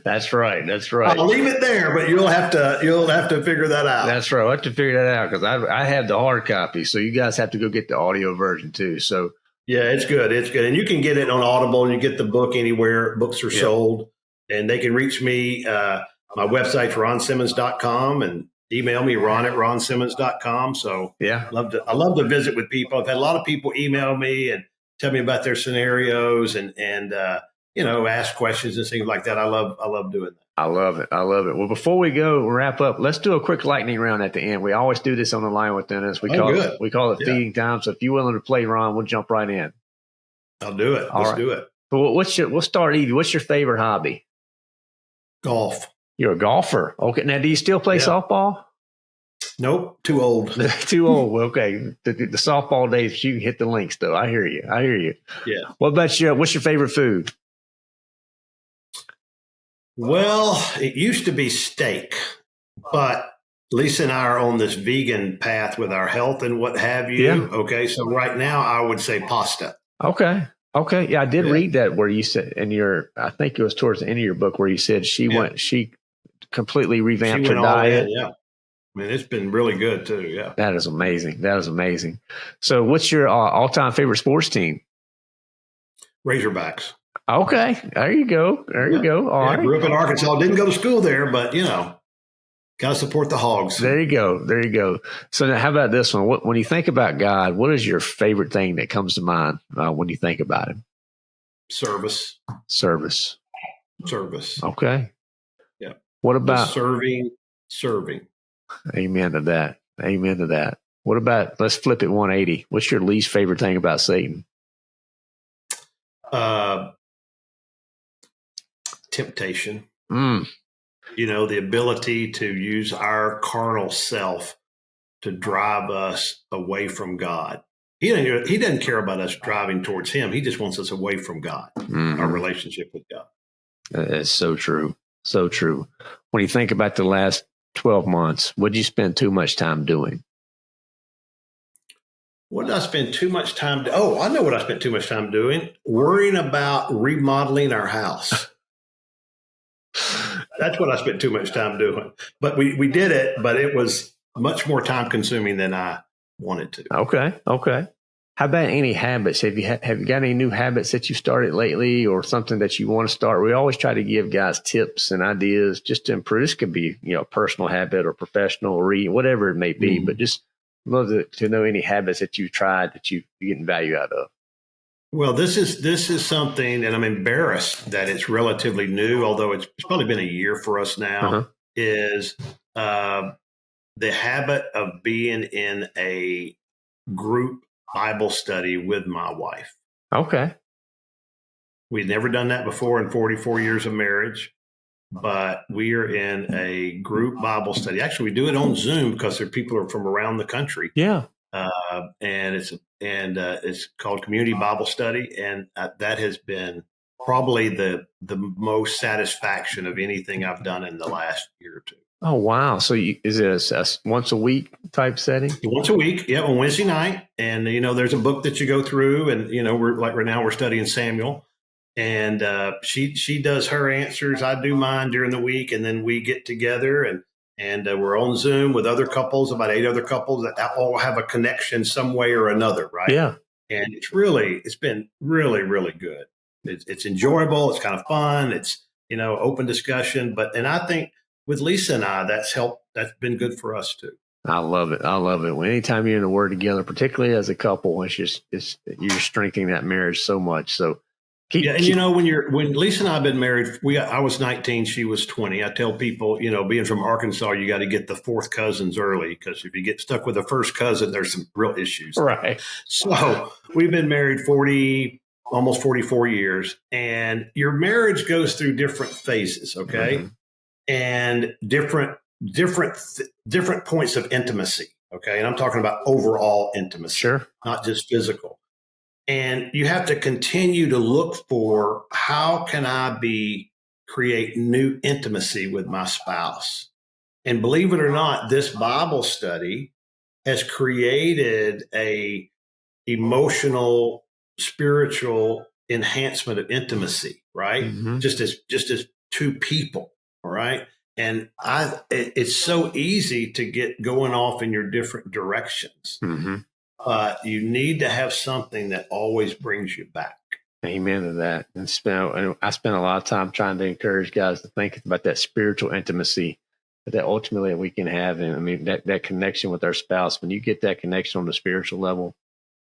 That's right. I'll leave it there, but you'll have to figure that out. That's right. I'll have to figure that out because I have the hard copy, so you guys have to go get the audio version too. So yeah, it's good. And you can get it on Audible, and you get the book anywhere books are sold. And they can reach me. My website's ronsimmons.com, and email me ron@ronsimmons.com. So yeah, I love to visit with people. I've had a lot of people email me and tell me about their scenarios and ask questions and things like that. I love doing that. I love it. I love it. Well, before we go wrap up, let's do a quick lightning round at the end. We always do this on the line with Dennis. We call it feeding time. So if you're willing to play, Ron, we'll jump right in. I'll do it. Let's do it. But we'll start easy. What's your favorite hobby? Golf. You're a golfer. Okay. Now, do you still play softball? Nope. Too old. Too old. Okay. The softball days, you can hit the links though. I hear you. Yeah. What about what's your favorite food? Well, it used to be steak, but Lisa and I are on this vegan path with our health and what have you. Yeah. Okay. So right now I would say pasta. Okay. Yeah. I did read that where you said I think it was towards the end of your book where you said she completely revamped her diet. Yeah. I mean, it's been really good too. Yeah. That is amazing. So what's your all-time favorite sports team? Razorbacks. Okay. There you go. All right. I grew up in Arkansas. Didn't go to school there, but got to support the Hogs. There you go. So now how about this one? When you think about God, what is your favorite thing that comes to mind when you think about him? Service. Okay. Yeah. What about serving? Amen to that. What about, let's flip it 180. What's your least favorite thing about Satan? Temptation. The ability to use our carnal self to drive us away from God. He doesn't care about us driving towards him. He just wants us away from God, our relationship with God. That's so true. When you think about the last 12 months, what did you spend too much time doing? What did I spend too much time doing? Oh, I know what I spent too much time doing. Worrying about remodeling our house. That's what I spent too much time doing. But we did it, but it was much more time consuming than I wanted to. Okay. How about any habits? Have you got any new habits that you started lately or something that you want to start? We always try to give guys tips and ideas just to improve. This could be, a personal habit or professional or reading, whatever it may be, but just love to know any habits that you've tried that you're getting value out of. Well, this is something, and I'm embarrassed that it's relatively new, although it's probably been a year for us now, is the habit of being in a group Bible study with my wife. Okay. We'd never done that before in 44 years of marriage, but we are in a group Bible study. Actually, we do it on Zoom because there are people who are from around the country. Yeah. And it's called Community Bible Study, and that has been probably the most satisfaction of anything I've done in the last year or two. Oh wow! So is it a once a week type setting? Once a week, on Wednesday night, and there's a book that you go through, and we're like right now we're studying Samuel, and she does her answers, I do mine during the week, and then we get together and we're on Zoom with other couples, about 8 other couples that all have a connection some way or another, right? Yeah. And it's been really, really good. It's enjoyable. It's kind of fun. It's, open discussion. And I think with Lisa and I, that's been good for us too. I love it. Well, anytime you're in the Word together, particularly as a couple, you're strengthening that marriage so much. So when Lisa and I have been married, I was 19, she was 20. I tell people, being from Arkansas, you got to get the fourth cousins early because if you get stuck with the first cousin, there's some real issues. Right. So we've been married almost 44 years, and your marriage goes through different phases. Okay. And different points of intimacy. Okay. And I'm talking about overall intimacy, sure, not just physical. And you have to continue to look for how can I create new intimacy with my spouse. And believe it or not, this Bible study has created a emotional, spiritual enhancement of intimacy, right? Just as two people, all right? And it's so easy to get going off in your different directions. But you need to have something that always brings you back. Amen to that. And I spent a lot of time trying to encourage guys to think about that spiritual intimacy that ultimately we can have. And I mean, that connection with our spouse, when you get that connection on the spiritual level,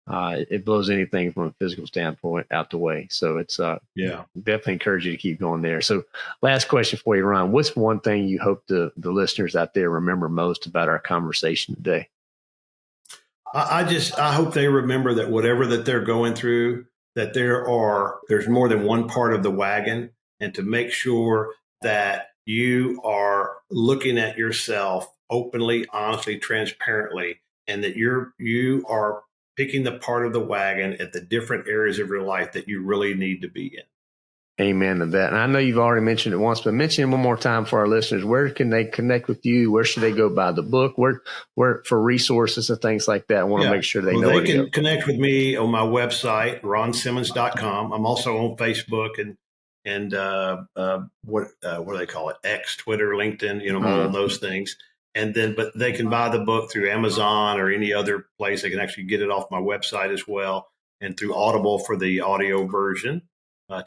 it blows anything from a physical standpoint out the way. So it's definitely encourage you to keep going there. So last question for you, Ron. What's one thing you hope the listeners out there remember most about our conversation today? I hope they remember that whatever that they're going through, that there's more than one part of the wagon, and to make sure that you are looking at yourself openly, honestly, transparently, and that you are picking the part of the wagon at the different areas of your life that you really need to be in. Amen to that. And I know you've already mentioned it once, but mention it one more time for our listeners. Where can they connect with you? Where should they go buy the book? Where for resources and things like that? I want to make sure they know. They can connect with me on my website, ronsimmons.com. I'm also on Facebook and what do they call it? X, Twitter, LinkedIn, all those things. But they can buy the book through Amazon or any other place. They can actually get it off my website as well, and through Audible for the audio version.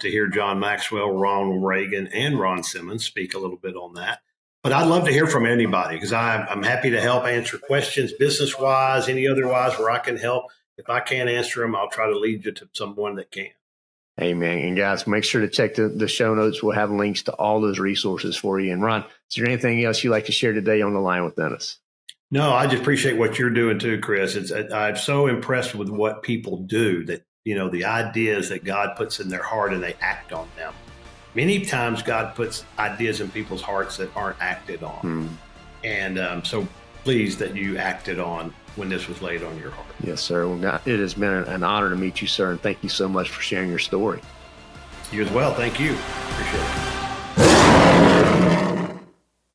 To hear John Maxwell, Ronald Reagan, and Ron Simmons speak a little bit on that. But I'd love to hear from anybody, because I'm happy to help answer questions, business-wise, any otherwise, where I can help. If I can't answer them, I'll try to lead you to someone that can. Amen. And guys, make sure to check the show notes. We'll have links to all those resources for you. And Ron, is there anything else you'd like to share today on the line with Dennis? No, I just appreciate what you're doing too, Chris. I'm so impressed with what people do, that the ideas that God puts in their heart and they act on them. Many times God puts ideas in people's hearts that aren't acted on. And so pleased that you acted on when this was laid on your heart. Yes, sir. Well, it has been an honor to meet you, sir. And thank you so much for sharing your story. You as well. Thank you. Appreciate it.